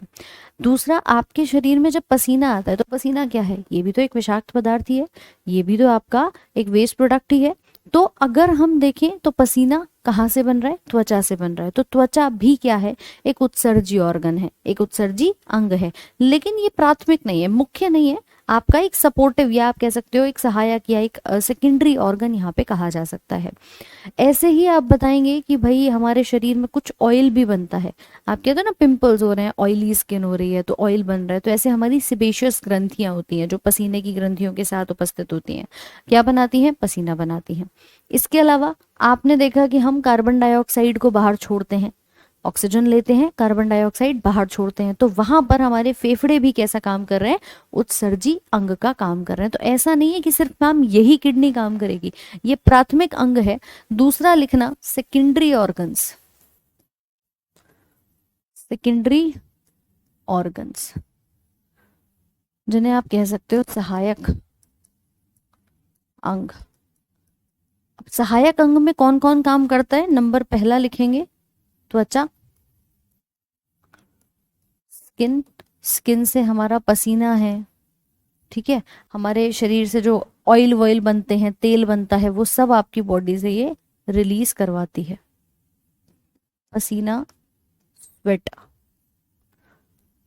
दूसरा आपके शरीर में जब पसीना आता है तो पसीना क्या है, ये भी तो एक विषाक्त पदार्थ ही है, ये भी तो आपका एक वेस्ट प्रोडक्ट ही है। तो अगर हम देखें तो पसीना कहाँ से बन रहा है? त्वचा से बन रहा है। तो त्वचा भी क्या है? एक उत्सर्जी ऑर्गन है, एक उत्सर्जी अंग है, लेकिन ये प्राथमिक नहीं है, मुख्य नहीं है, आपका एक सपोर्टिव, या आप कह सकते हो एक सहायक या एक सेकेंडरी ऑर्गन यहाँ पे कहा जा सकता है। ऐसे ही आप बताएंगे कि भाई हमारे शरीर में कुछ ऑयल भी बनता है। आप कहते हो ना पिंपल्स हो रहे हैं, ऑयली स्किन हो रही है तो ऑयल बन रहा है, तो ऐसे हमारी सिबेशियस ग्रंथियां होती हैं जो पसीने की ग्रंथियों के साथ उपस्थित होती हैं, क्या बनाती हैं? पसीना बनाती हैं। इसके अलावा आपने देखा कि हम कार्बन डाइऑक्साइड को बाहर छोड़ते हैं, ऑक्सीजन लेते हैं, कार्बन डाइऑक्साइड बाहर छोड़ते हैं, तो वहां पर हमारे फेफड़े भी कैसा काम कर रहे हैं? उत्सर्जी अंग का काम कर रहे हैं। तो ऐसा नहीं है कि सिर्फ मैम यही किडनी काम करेगी, ये प्राथमिक अंग है। दूसरा लिखना सेकेंडरी ऑर्गन्स, सेकेंडरी ऑर्गन्स जिन्हें आप कह सकते हो सहायक अंग। अब सहायक अंग में कौन कौन काम करता है? नंबर पहला लिखेंगे त्वचा, स्किन, स्किन से हमारा पसीना है, ठीक है, हमारे शरीर से जो ऑयल वॉयल बनते हैं, तेल बनता है, वो सब आपकी बॉडी से ये रिलीज करवाती है, पसीना, स्वेट,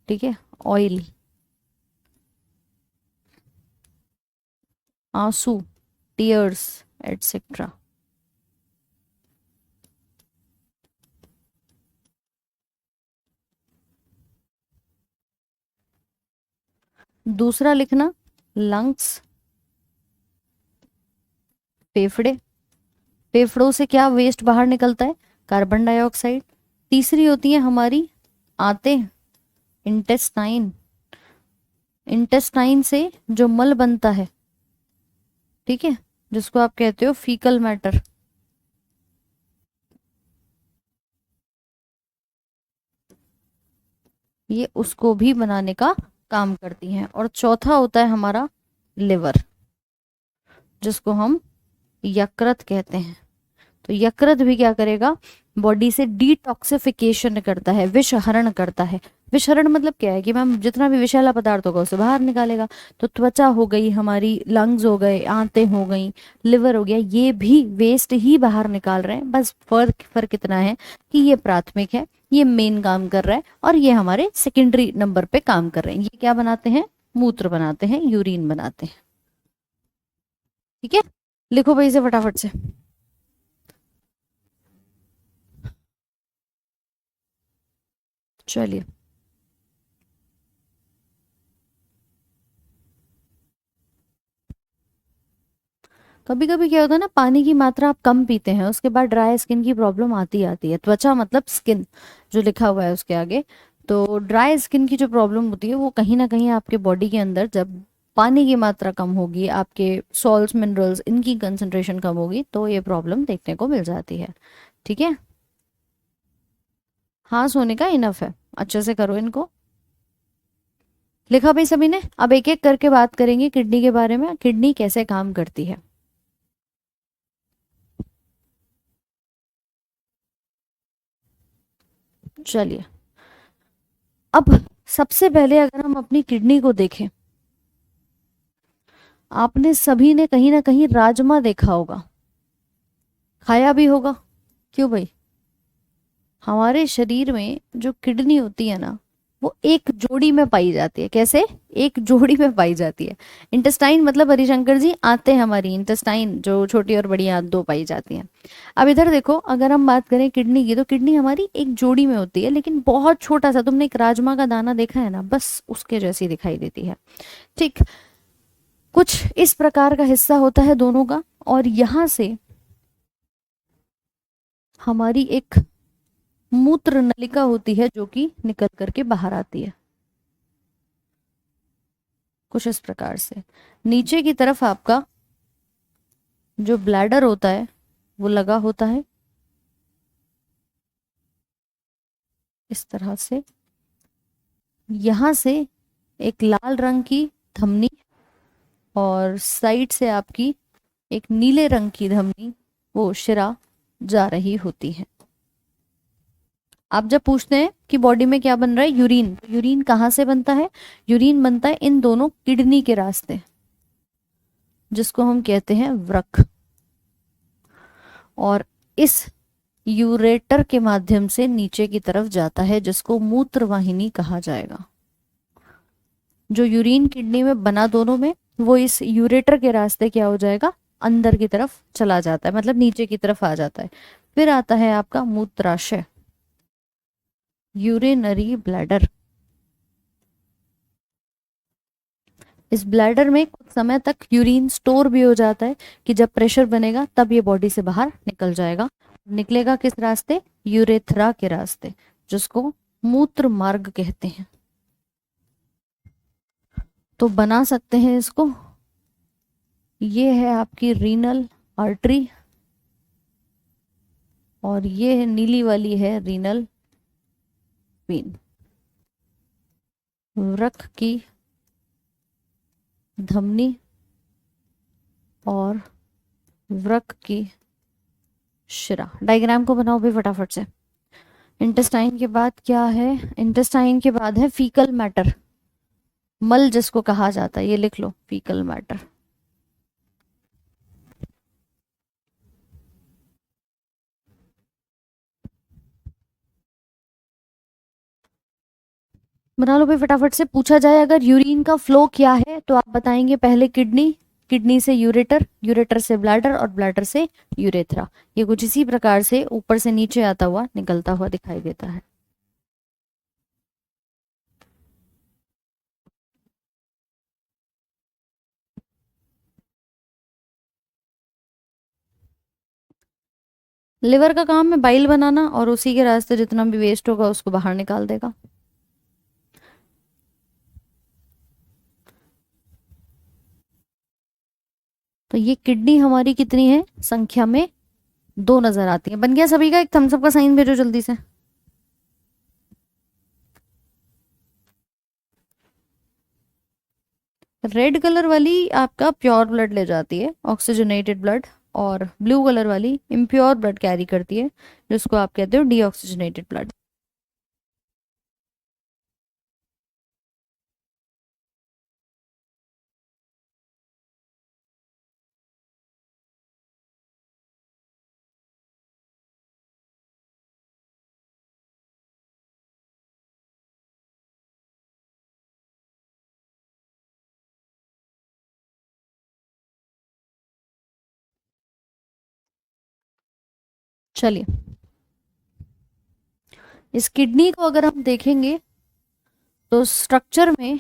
ठीक है, ऑयल, आंसू, टीयर्स एटसेट्रा। दूसरा लिखना लंग्स, फेफड़े, फेफड़ों से क्या वेस्ट बाहर निकलता है? Carbon dioxide. तीसरी होती है हमारी आंतें, इंटेस्टाइन, इंटेस्टाइन से जो मल बनता है, ठीक है, जिसको आप कहते हो फीकल मैटर, ये उसको भी बनाने का काम करती हैं। और चौथा होता है हमारा लिवर, जिसको हम यकृत कहते हैं। तो यकृत भी क्या करेगा? बॉडी से डिटॉक्सिफिकेशन करता है, विषहरण करता है। विषहरण मतलब क्या है कि मैम जितना भी विषैला पदार्थ होगा उसे बाहर निकालेगा। तो त्वचा हो गई हमारी, लंग्स हो गए, आंतें हो गई, लिवर हो गया, ये भी वेस्ट ही बाहर निकाल रहे हैं। बस फर्क फर्क इतना है कि ये प्राथमिक है, ये मेन काम कर रहा है, और ये हमारे सेकेंडरी नंबर पे काम कर रहे हैं। ये क्या बनाते हैं? मूत्र बनाते हैं, यूरिन बनाते हैं। ठीक है, लिखो भाई इसे फटाफट से। चलिए, कभी कभी क्या होता है ना, पानी की मात्रा आप कम पीते हैं, उसके बाद ड्राई स्किन की प्रॉब्लम आती आती है। त्वचा मतलब स्किन जो लिखा हुआ है उसके आगे। तो ड्राई स्किन की जो प्रॉब्लम होती है वो कहीं ना कहीं आपके बॉडी के अंदर जब पानी की मात्रा कम होगी, आपके सॉल्ट्स मिनरल्स इनकी कंसंट्रेशन कम होगी, तो ये प्रॉब्लम देखने को मिल जाती है। ठीक है, हाँ सोने का इनफ है, अच्छे से करो इनको। लिखा भाई सभी ने? अब एक एक करके बात करेंगे किडनी के बारे में, किडनी कैसे काम करती है। चलिए, अब सबसे पहले अगर हम अपनी किडनी को देखें, आपने सभी ने कहीं ना कहीं राजमा देखा होगा, खाया भी होगा। क्यों भाई? हमारे शरीर में जो किडनी होती है ना, वो एक जोड़ी में पाई जाती है। कैसे? एक जोड़ी में पाई जाती है। इंटेस्टाइन मतलब हरिशंकर जी आते हैं हमारी, इंटेस्टाइन जो छोटी और बड़ी आंत दो पाई जाती हैं। अब इधर देखो, अगर हम बात करें किडनी की, तो किडनी हमारी एक जोड़ी में होती है, लेकिन बहुत छोटा सा। तुमने एक राजमा का दाना देखा है ना, बस उसके जैसी दिखाई देती है। ठीक, कुछ इस प्रकार का हिस्सा होता है दोनों का, और यहां से हमारी एक मूत्र नलिका होती है जो कि निकल करके बाहर आती है, कुछ इस प्रकार से। नीचे की तरफ आपका जो ब्लैडर होता है वो लगा होता है इस तरह से। यहां से एक लाल रंग की धमनी, और साइड से आपकी एक नीले रंग की धमनी, वो शिरा जा रही होती है। आप जब पूछते हैं कि बॉडी में क्या बन रहा है, यूरिन, यूरिन कहाँ से बनता है? यूरिन बनता है इन दोनों किडनी के रास्ते, जिसको हम कहते हैं वृक्क। और इस यूरेटर के माध्यम से नीचे की तरफ जाता है, जिसको मूत्र वाहिनी कहा जाएगा। जो यूरिन किडनी में बना दोनों में, वो इस यूरेटर के रास्ते क्या हो जाएगा, अंदर की तरफ चला जाता है, मतलब नीचे की तरफ आ जाता है। फिर आता है आपका मूत्राशय, यूरिनरी ब्लैडर। इस ब्लैडर में कुछ समय तक यूरिन स्टोर भी हो जाता है कि जब प्रेशर बनेगा तब ये बॉडी से बाहर निकल जाएगा। निकलेगा किस रास्ते, यूरेथ्रा के रास्ते, जिसको मूत्र मार्ग कहते हैं। तो बना सकते हैं इसको। ये है आपकी रीनल आर्टरी और ये है नीली वाली है रीनल वेन। वृक्क की धमनी और वृक्क की शिरा। डायग्राम को बनाओ भी फटाफट से। इंटेस्टाइन के बाद क्या है, इंटेस्टाइन के बाद है फीकल मैटर, मल जिसको कहा जाता है, ये लिख लो फीकल मैटर। बना लो भाई फटाफट से। पूछा जाए अगर यूरिन का फ्लो क्या है, तो आप बताएंगे पहले किडनी, किडनी से यूरेटर, यूरेटर से ब्लैडर और ब्लैडर से यूरेथ्रा। ये कुछ इसी प्रकार से ऊपर से नीचे आता हुआ निकलता हुआ दिखाई देता है। लिवर का काम है बाइल बनाना और उसी के रास्ते जितना भी वेस्ट होगा उसको बाहर निकाल देगा। तो ये किडनी हमारी कितनी है संख्या में, 2 नजर आती है। बन गया सभी का, एक थम्स अप का साइन भेजो जल्दी से। रेड कलर वाली आपका प्योर ब्लड ले जाती है, ऑक्सीजनेटेड ब्लड, और ब्लू कलर वाली इम्प्योर ब्लड कैरी करती है, जिसको आप कहते हो डीऑक्सीजनेटेड ब्लड। चलिए, इस किडनी को अगर हम देखेंगे तो स्ट्रक्चर में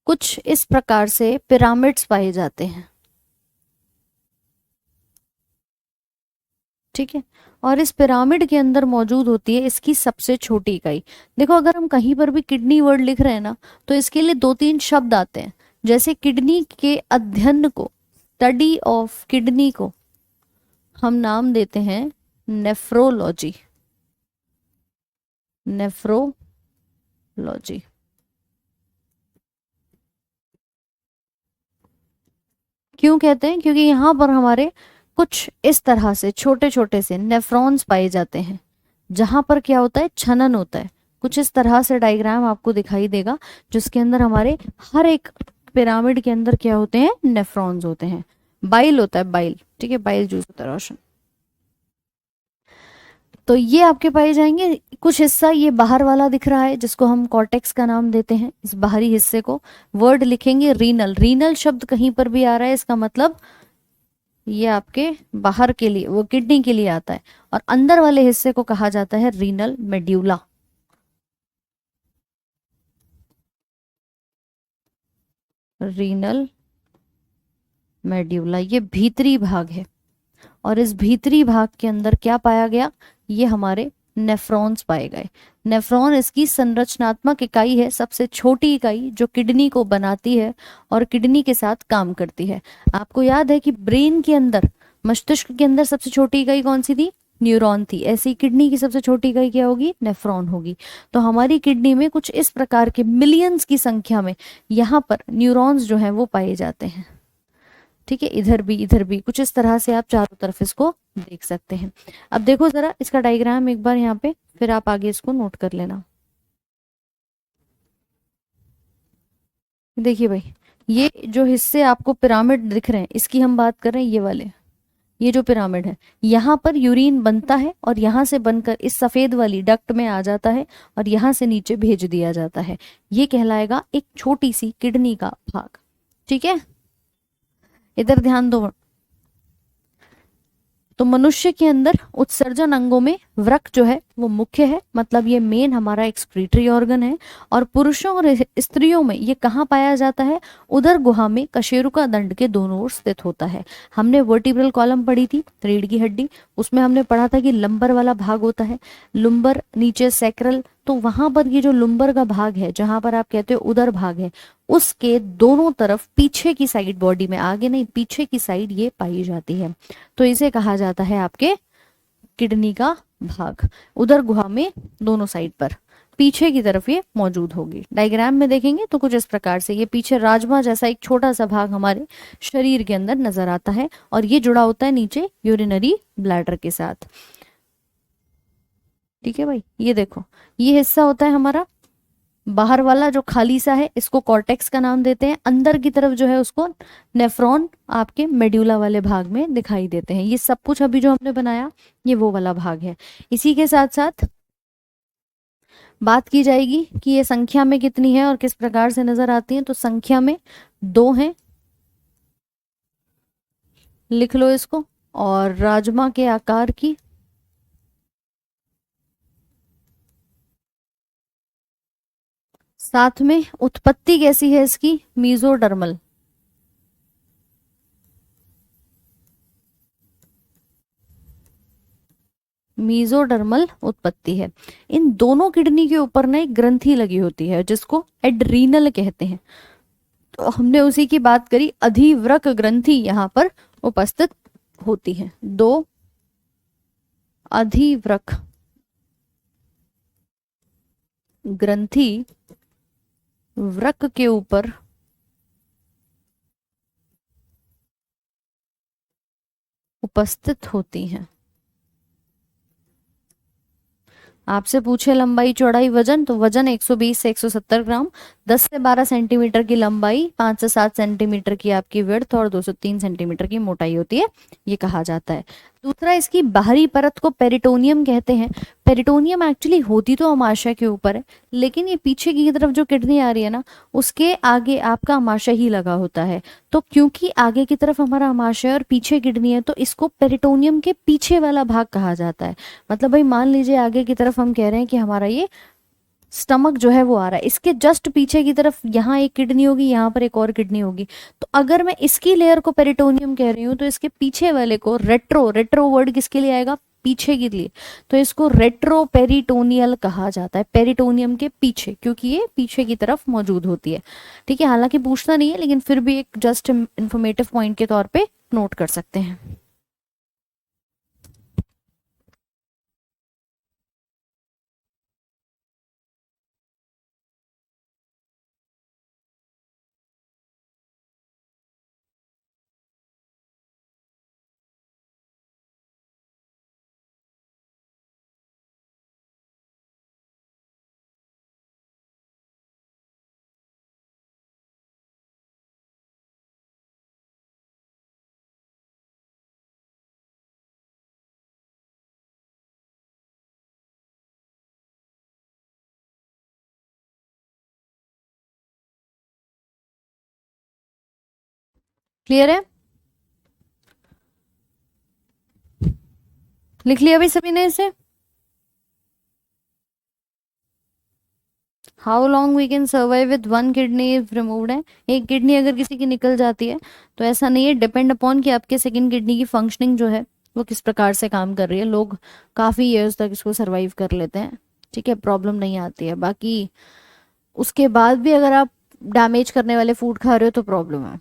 कुछ इस प्रकार से पिरामिड्स पाए जाते हैं, ठीक है। और इस पिरामिड के अंदर मौजूद होती है इसकी सबसे छोटी इकाई। देखो अगर हम कहीं पर भी किडनी वर्ड लिख रहे हैं ना, तो इसके लिए 2-3 शब्द आते हैं। जैसे किडनी के अध्ययन को, स्टडी ऑफ किडनी को हम नाम देते हैं नेफ्रोलॉजी, नेफ्रोलॉजी। क्यों कहते हैं, क्योंकि यहाँ पर हमारे कुछ इस तरह से छोटे छोटे से नेफ्रॉन्स पाए जाते हैं, जहां पर क्या होता है, छनन होता है। कुछ इस तरह से डायग्राम आपको दिखाई देगा, जिसके अंदर हमारे हर एक पिरामिड के अंदर क्या होते हैं, नेफ्रॉन्स होते हैं। बाइल होता है, बाइल, ठीक है, बाइल जूस होता है रोशन। तो ये आपके पाए जाएंगे। कुछ हिस्सा ये बाहर वाला दिख रहा है, जिसको हम कॉर्टेक्स का नाम देते हैं। इस बाहरी हिस्से को वर्ड लिखेंगे रीनल। रीनल शब्द कहीं पर भी आ रहा है, इसका मतलब ये आपके बाहर के लिए, वो किडनी के लिए आता है। और अंदर वाले हिस्से को कहा जाता है रीनल मेड्यूला। रीनल मेड्यूला ये भीतरी भाग है। और इस भीतरी भाग के अंदर क्या पाया गया, ये हमारे नेफ्रॉन्स पाए गए। नेफ्रॉन इसकी संरचनात्मक इकाई है, सबसे छोटी इकाई जो किडनी को बनाती है और किडनी के साथ काम करती है। आपको याद है कि ब्रेन के अंदर, मस्तिष्क के अंदर सबसे छोटी इकाई कौन सी थी, न्यूरॉन थी। ऐसी किडनी की सबसे छोटी इकाई क्या होगी, नेफ्रॉन होगी। तो हमारी किडनी में कुछ इस प्रकार के मिलियंस की संख्या में यहाँ पर न्यूरॉन्स जो हैं वो पाए जाते हैं, ठीक है। इधर भी कुछ इस तरह से आप चारों तरफ इसको देख सकते हैं। अब देखो जरा इसका डायग्राम एक बार यहाँ पे, फिर आप आगे इसको नोट कर लेना। देखिए भाई, ये जो हिस्से आपको पिरामिड दिख रहे हैं, इसकी हम बात कर रहे हैं, ये वाले। ये जो पिरामिड है, यहाँ पर यूरिन बनता है और यहाँ से बनकर इस सफेद वाली डक्ट में आ जाता है और यहाँ से नीचे भेज दिया जाता है। ये कहलाएगा एक छोटी सी किडनी का भाग। ठीक है, इधर ध्यान दो। तो मनुष्य के अंदर उत्सर्जन अंगों में वृक्क जो है वो मुख्य है, मतलब ये मेन हमारा एक्सक्रीटरी ऑर्गन है। और पुरुषों और स्त्रियों में ये कहाँ पाया जाता है? उदर गुहा में कशेरुका दंड के दोनों ओर स्थित होता है। हमने वर्टिब्रल कॉलम पढ़ी थी, रीढ़ की हड्डी, उसमें हमने पढ़ा था कि लंबर वाला भाग होता है, लुम्बर नीचे सैक्रल। तो वहां पर ये जो लुम्बर का भाग है, जहां पर आप कहते हो उदर भाग है, उसके दोनों तरफ पीछे की साइड, बॉडी में आगे नहीं पीछे की साइड ये पाई जाती है। तो इसे कहा जाता है आपके किडनी का भाग। उदर गुहा में दोनों साइड पर पीछे की तरफ ये मौजूद होगी। डायग्राम में देखेंगे तो कुछ इस प्रकार से, ये पीछे राजमा जैसा एक छोटा सा भाग हमारे शरीर के अंदर नजर आता है और ये जुड़ा होता है नीचे यूरिनरी ब्लैडर के साथ। ठीक है भाई, ये देखो, ये हिस्सा होता है हमारा बाहर वाला जो खाली सा है, इसको कॉर्टेक्स का नाम देते हैं। अंदर की तरफ जो है उसको नेफ्रॉन आपके मेड्यूला वाले भाग में दिखाई देते हैं। ये सब कुछ अभी जो हमने बनाया ये वो वाला भाग है। इसी के साथ साथ बात की जाएगी कि ये संख्या में कितनी है और किस प्रकार से नजर आती है। तो संख्या में 2 है, लिख लो इसको। और राजमा के आकार की साथ में उत्पत्ति कैसी है इसकी? मीजोडर्मल। मीजोडर्मल उत्पत्ति है। इन दोनों किडनी के ऊपर ना एक ग्रंथि लगी होती है जिसको एड्रीनल कहते हैं। तो हमने उसी की बात करी, अधिवृक्क ग्रंथि यहाँ पर उपस्थित होती है। 2 अधिवृक्क ग्रंथि वृक्क के ऊपर उपस्थित होती हैं। आपसे पूछे लंबाई चौड़ाई वजन, तो वजन 120 से 170 ग्राम, 10 से 12 सेंटीमीटर की लंबाई, 5 से 7 सेंटीमीटर की आपकी विड्थ और 2 से 3 सेंटीमीटर की मोटाई होती है, ये कहा जाता है। दूसरा, इसकी बाहरी परत को पेरिटोनियम कहते हैं। पेरिटोनियम एक्चुअली होती तो अमाशय के ऊपर है, लेकिन ये पीछे की तरफ जो किडनी आ रही है ना, उसके आगे आपका अमाशय ही लगा होता है। तो क्योंकि आगे की तरफ हमारा अमाशय और पीछे किडनी है, तो इसको पेरिटोनियम के पीछे वाला भाग कहा जाता है। मतलब भाई मान लीजिए आगे की तरफ हम कह रहे हैं कि हमारा ये स्टमक जो है वो आ रहा है, इसके जस्ट पीछे की तरफ यहाँ एक किडनी होगी, यहाँ पर एक और किडनी होगी। तो अगर मैं इसकी लेयर को पेरिटोनियम कह रही हूँ, तो इसके पीछे वाले को रेट्रो, रेट्रो वर्ड किसके लिए आएगा? पीछे के लिए। तो इसको रेट्रो पेरिटोनियल कहा जाता है, पेरिटोनियम के पीछे, क्योंकि ये पीछे की तरफ मौजूद होती है। ठीक है, हालांकि पूछना नहीं है, लेकिन फिर भी एक जस्ट इंफॉर्मेटिव पॉइंट के तौर पे नोट कर सकते हैं। क्लियर है? लिख लिया भाई सभी ने इसे? How long we can survive with 1 kidney if removed है। एक किडनी अगर किसी की निकल जाती है, तो ऐसा नहीं है, डिपेंड अपॉन कि आपके सेकंड किडनी की फंक्शनिंग जो है वो किस प्रकार से काम कर रही है। लोग काफी ईयर्स तक इसको सरवाइव कर लेते हैं। ठीक है, प्रॉब्लम नहीं आती है। बाकी उसके बाद भी अगर आप डैमेज करने वाले फूड खा रहे हो तो प्रॉब्लम है।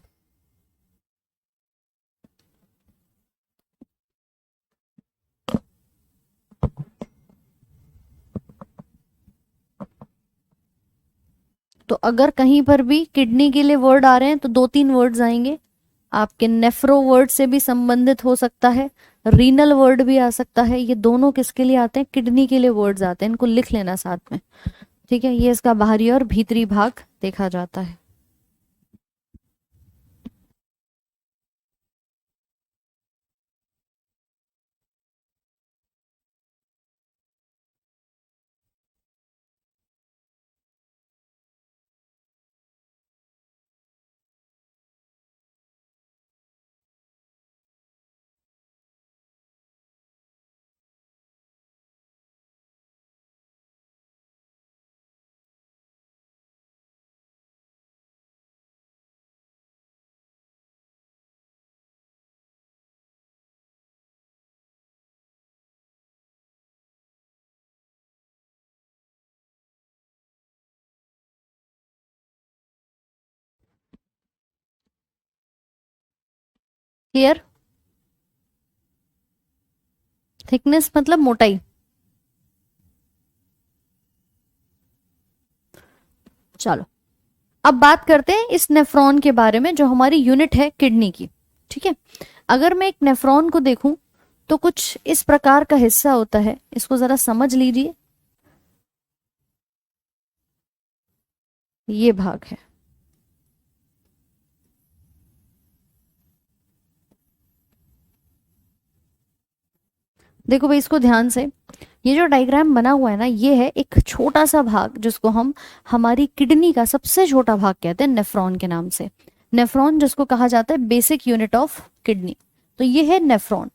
तो अगर कहीं पर भी किडनी के लिए वर्ड आ रहे हैं, तो 2-3 वर्ड्स आएंगे आपके। नेफ्रो वर्ड से भी संबंधित हो सकता है, रीनल वर्ड भी आ सकता है। ये दोनों किसके लिए आते हैं? किडनी के लिए वर्ड्स आते हैं, इनको लिख लेना साथ में। ठीक है, ये इसका बाहरी और भीतरी भाग देखा जाता है। क्लियर? थिकनेस मतलब मोटाई। चलो अब बात करते हैं इस नेफ्रॉन के बारे में जो हमारी यूनिट है किडनी की। ठीक है, अगर मैं एक नेफ्रॉन को देखूं तो कुछ इस प्रकार का हिस्सा होता है, इसको जरा समझ लीजिए। ये भाग है, देखो भाई इसको ध्यान से। ये जो डायग्राम बना हुआ है ना, ये है एक छोटा सा भाग जिसको हम हमारी किडनी का सबसे छोटा भाग कहते हैं नेफ्रॉन के नाम से। नेफ्रॉन जिसको कहा जाता है बेसिक यूनिट ऑफ किडनी, तो ये है नेफ्रॉन।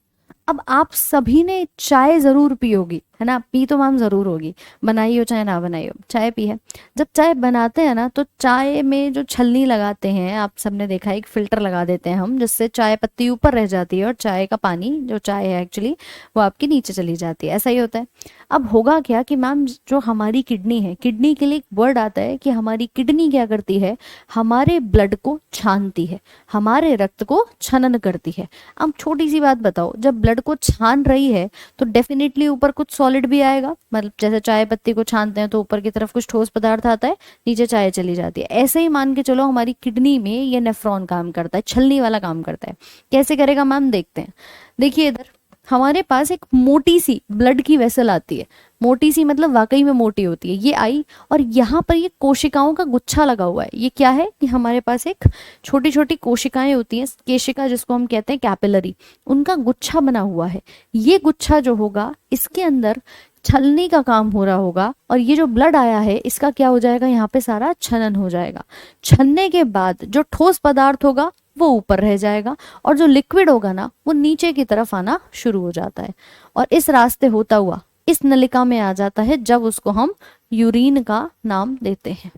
अब आप सभी ने चाय जरूर पी होगी, है ना? पी तो मैम जरूर होगी, बनाई हो चाहे ना बनाई हो, चाय पी है। जब चाय बनाते हैं ना तो चाय में जो छलनी लगाते हैं, आप सबने देखा है, एक फिल्टर लगा देते हैं हम, जिससे चाय पत्ती ऊपर रह जाती है और चाय का पानी जो चाय है एक्चुअली वो आपकी नीचे चली जाती है, ऐसा ही होता है। अब होगा क्या कि मैम जो हमारी किडनी है, किडनी के लिए एक वर्ड आता है कि हमारी किडनी क्या करती है, हमारे ब्लड को छानती है, हमारे रक्त को छनन करती है। अब छोटी सी बात बताओ, जब ब्लड को छान रही है तो डेफिनेटली ऊपर कुछ सॉलिड भी आएगा, मतलब जैसे चाय पत्ती को छानते हैं तो ऊपर की तरफ कुछ ठोस पदार्थ आता है, नीचे चाय चली जाती है। ऐसे ही मान के चलो हमारी किडनी में ये नेफ्रॉन काम करता है, छलनी वाला काम करता है। कैसे करेगा मैम, देखते हैं। देखिए इधर हमारे पास एक मोटी सी ब्लड की वेसल आती है, मोटी सी मतलब वाकई में मोटी होती है। ये आई और यहाँ पर ये कोशिकाओं का गुच्छा लगा हुआ है। ये क्या है कि हमारे पास एक छोटी छोटी कोशिकाएं होती हैं, केशिका जिसको हम कहते हैं कैपिलरी, उनका गुच्छा बना हुआ है। ये गुच्छा जो होगा इसके अंदर छलनी का काम हो रहा होगा, और ये जो ब्लड आया है इसका क्या हो जाएगा, यहाँ पे सारा छनन हो जाएगा। छनने के बाद जो ठोस पदार्थ होगा वो ऊपर रह जाएगा, और जो लिक्विड होगा ना वो नीचे की तरफ आना शुरू हो जाता है, और इस रास्ते होता हुआ इस नलिका में आ जाता है, जब उसको हम यूरिन का नाम देते हैं।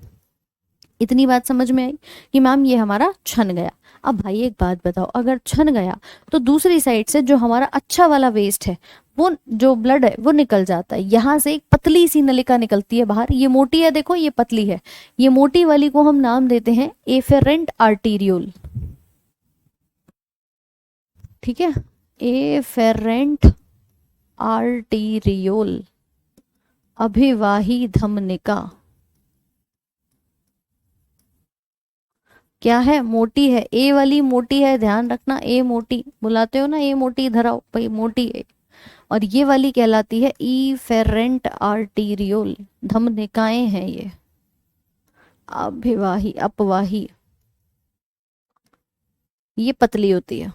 इतनी बात समझ में आई कि मैम ये हमारा छन गया। अब भाई एक बात बताओ, अगर छन गया तो दूसरी साइड से जो हमारा अच्छा वाला वेस्ट है, वो जो ब्लड है वो निकल जाता है। यहाँ से एक पतली सी नलिका निकलती है बाहर, ये मोटी है देखो, ये पतली है। ये मोटी वाली को हम नाम देते हैं एफेरेंट आर्टीरियोल। ठीक है, एफेरेंट आर्टीरियोल, अभिवाही धमनिका। क्या है, मोटी है, ए वाली मोटी है, ध्यान रखना। ए मोटी बुलाते हो ना, ए मोटी, इधर आओ भाई, मोटी है। और ये वाली कहलाती है इफेरेंट आर्टीरियोल, धमनिकाएं हैं ये, अभिवाही अपवाही, ये पतली होती है।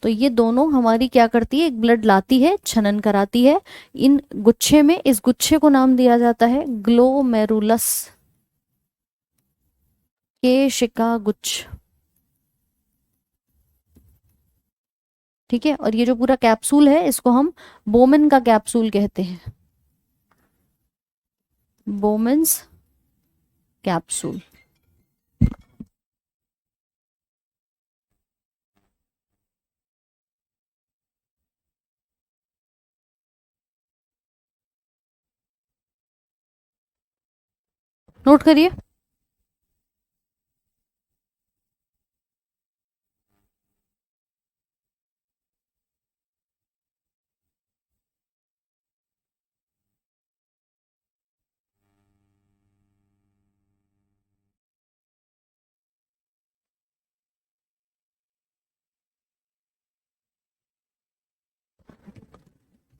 तो ये दोनों हमारी क्या करती है, एक ब्लड लाती है, छनन कराती है इन गुच्छे में। इस गुच्छे को नाम दिया जाता है ग्लोमेरुलस, केशिका गुच्छ। ठीक है, और ये जो पूरा कैप्सूल है इसको हम बोमेन का कैप्सूल कहते हैं, बोमेन्स कैप्सूल। नोट करिए।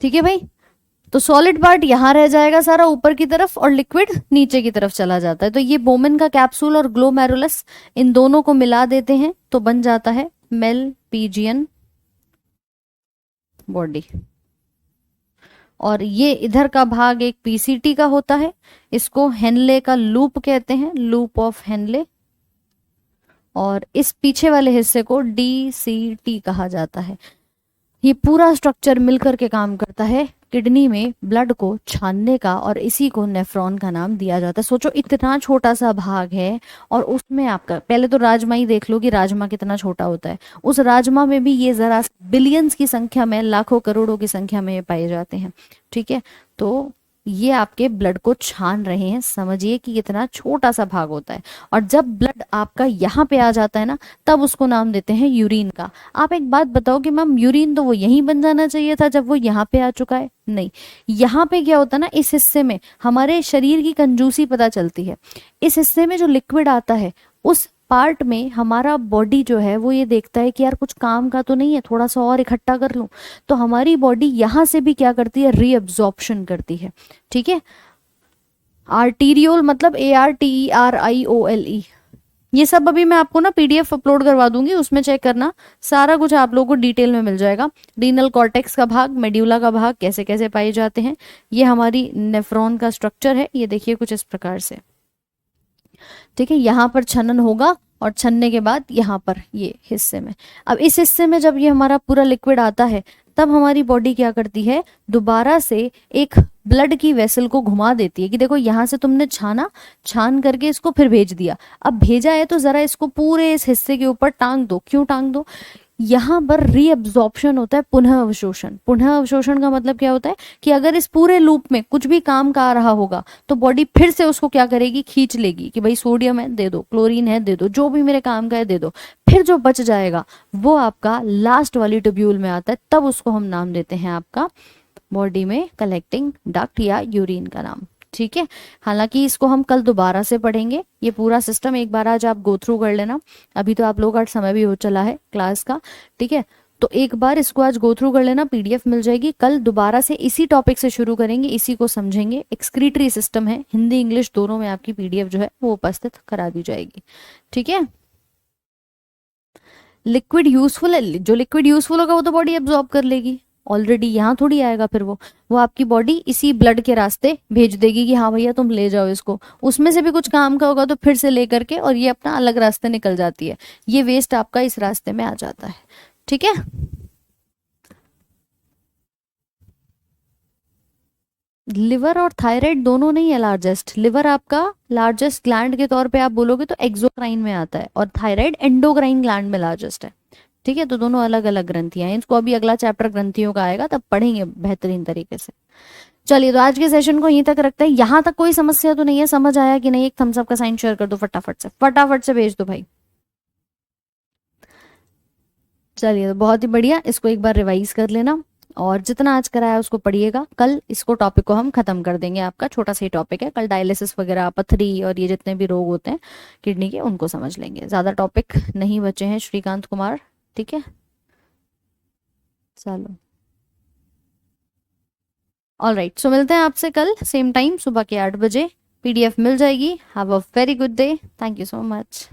ठीक है भाई, तो सॉलिड पार्ट यहाँ रह जाएगा सारा ऊपर की तरफ, और लिक्विड नीचे की तरफ चला जाता है। तो ये बोमेन का कैप्सूल और ग्लोमेरुलस, इन दोनों को मिला देते हैं तो बन जाता है मेलपीजियन बॉडी। और ये इधर का भाग एक पीसीटी का होता है, इसको हेनले का लूप कहते हैं, लूप ऑफ हेनले। और इस पीछे वाले हिस्से को डीसीटी कहा जाता है। ये पूरा स्ट्रक्चर मिलकर के काम करता है किडनी में ब्लड को छानने का, और इसी को नेफ्रॉन का नाम दिया जाता है। सोचो इतना छोटा सा भाग है, और उसमें आपका पहले तो राजमा ही देख लो कि राजमा कितना छोटा होता है, उस राजमा में भी ये जरा बिलियंस की संख्या में, लाखों करोड़ों की संख्या में ये पाए जाते हैं। ठीक है, तो ये आपके ब्लड को छान रहे हैं। समझिए कि कितना छोटा सा भाग होता है, और जब ब्लड आपका यहाँ पे आ जाता है ना, तब उसको नाम देते हैं यूरिन का। आप एक बात बताओ कि मैम यूरिन तो वो यहीं बन जाना चाहिए था जब वो यहाँ पे आ चुका है। नहीं, यहाँ पे क्या होता है ना, इस हिस्से में हमारे शरीर की कंजूसी पता चलती है। इस हिस्से में जो लिक्विड आता है, उस पार्ट में हमारा बॉडी जो है वो ये देखता है कि यार कुछ काम का तो नहीं है, थोड़ा सा और इकट्ठा कर लूं। तो हमारी बॉडी यहाँ से भी क्या करती है, रीअब्जॉर्प्शन करती है। ठीक है, आर्टीरियोल मतलब ARTERIOLE। ये सब अभी मैं आपको ना PDF अपलोड करवा दूंगी, उसमें चेक करना, सारा कुछ आप लोगों को डिटेल में मिल जाएगा। रीनल कॉर्टेक्स का भाग, मेड्यूला का भाग कैसे कैसे पाए जाते हैं, ये हमारी नेफ्रॉन का स्ट्रक्चर है, ये देखिए कुछ इस प्रकार से। ठीक है, यहाँ पर छनन होगा, और छनने के बाद यहाँ पर ये हिस्से में, अब इस हिस्से में जब ये हमारा पूरा लिक्विड आता है, तब हमारी बॉडी क्या करती है, दोबारा से एक ब्लड की वेसल को घुमा देती है कि देखो यहाँ से तुमने छाना, छान करके इसको फिर भेज दिया, अब भेजा है तो जरा इसको पूरे इस हिस्से के ऊपर टांग दो। क्यों टांग दो, यहाँ पर रीअब्जॉर्प्शन होता है, पुनः अवशोषण। पुनः अवशोषण का मतलब क्या होता है कि अगर इस पूरे लूप में कुछ भी काम का आ रहा होगा, तो बॉडी फिर से उसको क्या करेगी, खींच लेगी कि भाई सोडियम है दे दो, क्लोरीन है दे दो, जो भी मेरे काम का है दे दो। फिर जो बच जाएगा वो आपका लास्ट वाली ट्यूब्यूल में आता है, तब उसको हम नाम देते हैं आपका बॉडी में कलेक्टिंग डक्ट या यूरिन का नाम। ठीक है, हालांकि इसको हम कल दोबारा से पढ़ेंगे, ये पूरा सिस्टम एक बार आज आप गो थ्रू कर लेना। अभी तो आप लोग का समय भी हो चला है क्लास का। ठीक है, तो एक बार इसको आज गो थ्रू कर लेना, PDF मिल जाएगी। कल दोबारा से इसी टॉपिक से शुरू करेंगे, इसी को समझेंगे। एक्सक्रीटरी सिस्टम है, हिंदी इंग्लिश दोनों में आपकी PDF जो है वो उपस्थित करा दी जाएगी। ठीक है, लिक्विड यूजफुल है, जो लिक्विड यूजफुल होगा वो तो बॉडी एब्जॉर्ब कर लेगी, ऑलरेडी यहाँ थोड़ी आएगा, फिर वो आपकी बॉडी इसी ब्लड के रास्ते भेज देगी कि हाँ भैया तुम ले जाओ इसको। उसमें से भी कुछ काम का होगा तो फिर से ले करके, और ये अपना अलग रास्ते निकल जाती है, ये वेस्ट आपका इस रास्ते में आ जाता है। ठीक है, लिवर और थायराइड दोनों नहीं है लार्जेस्ट। लिवर आपका लार्जेस्ट ग्लैंड के तौर पे आप बोलोगे तो एक्सोक्राइन में आता है, और थायराइड एंडोक्राइन ग्लैंड में लार्जेस्ट है। ठीक है, तो दोनों अलग अलग ग्रंथियां हैं, इसको अभी अगला चैप्टर ग्रंथियों का आएगा तब पढ़ेंगे बेहतरीन तरीके से। चलिए, तो आज के सेशन को यहीं तक रखते हैं। यहां तक कोई समस्या तो नहीं है, समझ आया कि नहीं? एक थम्स अप का साइन शेयर कर दो, फटाफट से फटाफट से भेज दो भाई। चलिए, तो बहुत ही बढ़िया, इसको एक बार रिवाइज कर लेना, और जितना आज कराया उसको पढ़िएगा। कल इसको टॉपिक को हम खत्म कर देंगे, आपका छोटा सा ही टॉपिक है। कल डायलिसिस वगैरह, पथरी और ये जितने भी रोग होते हैं किडनी के, उनको समझ लेंगे। ज्यादा टॉपिक नहीं बचे हैं श्रीकांत कुमार। ठीक है, चलो, ऑल राइट, सो मिलते हैं आपसे कल सेम टाइम सुबह के 8 बजे। PDF मिल जाएगी। Have a very good day, thank you so much.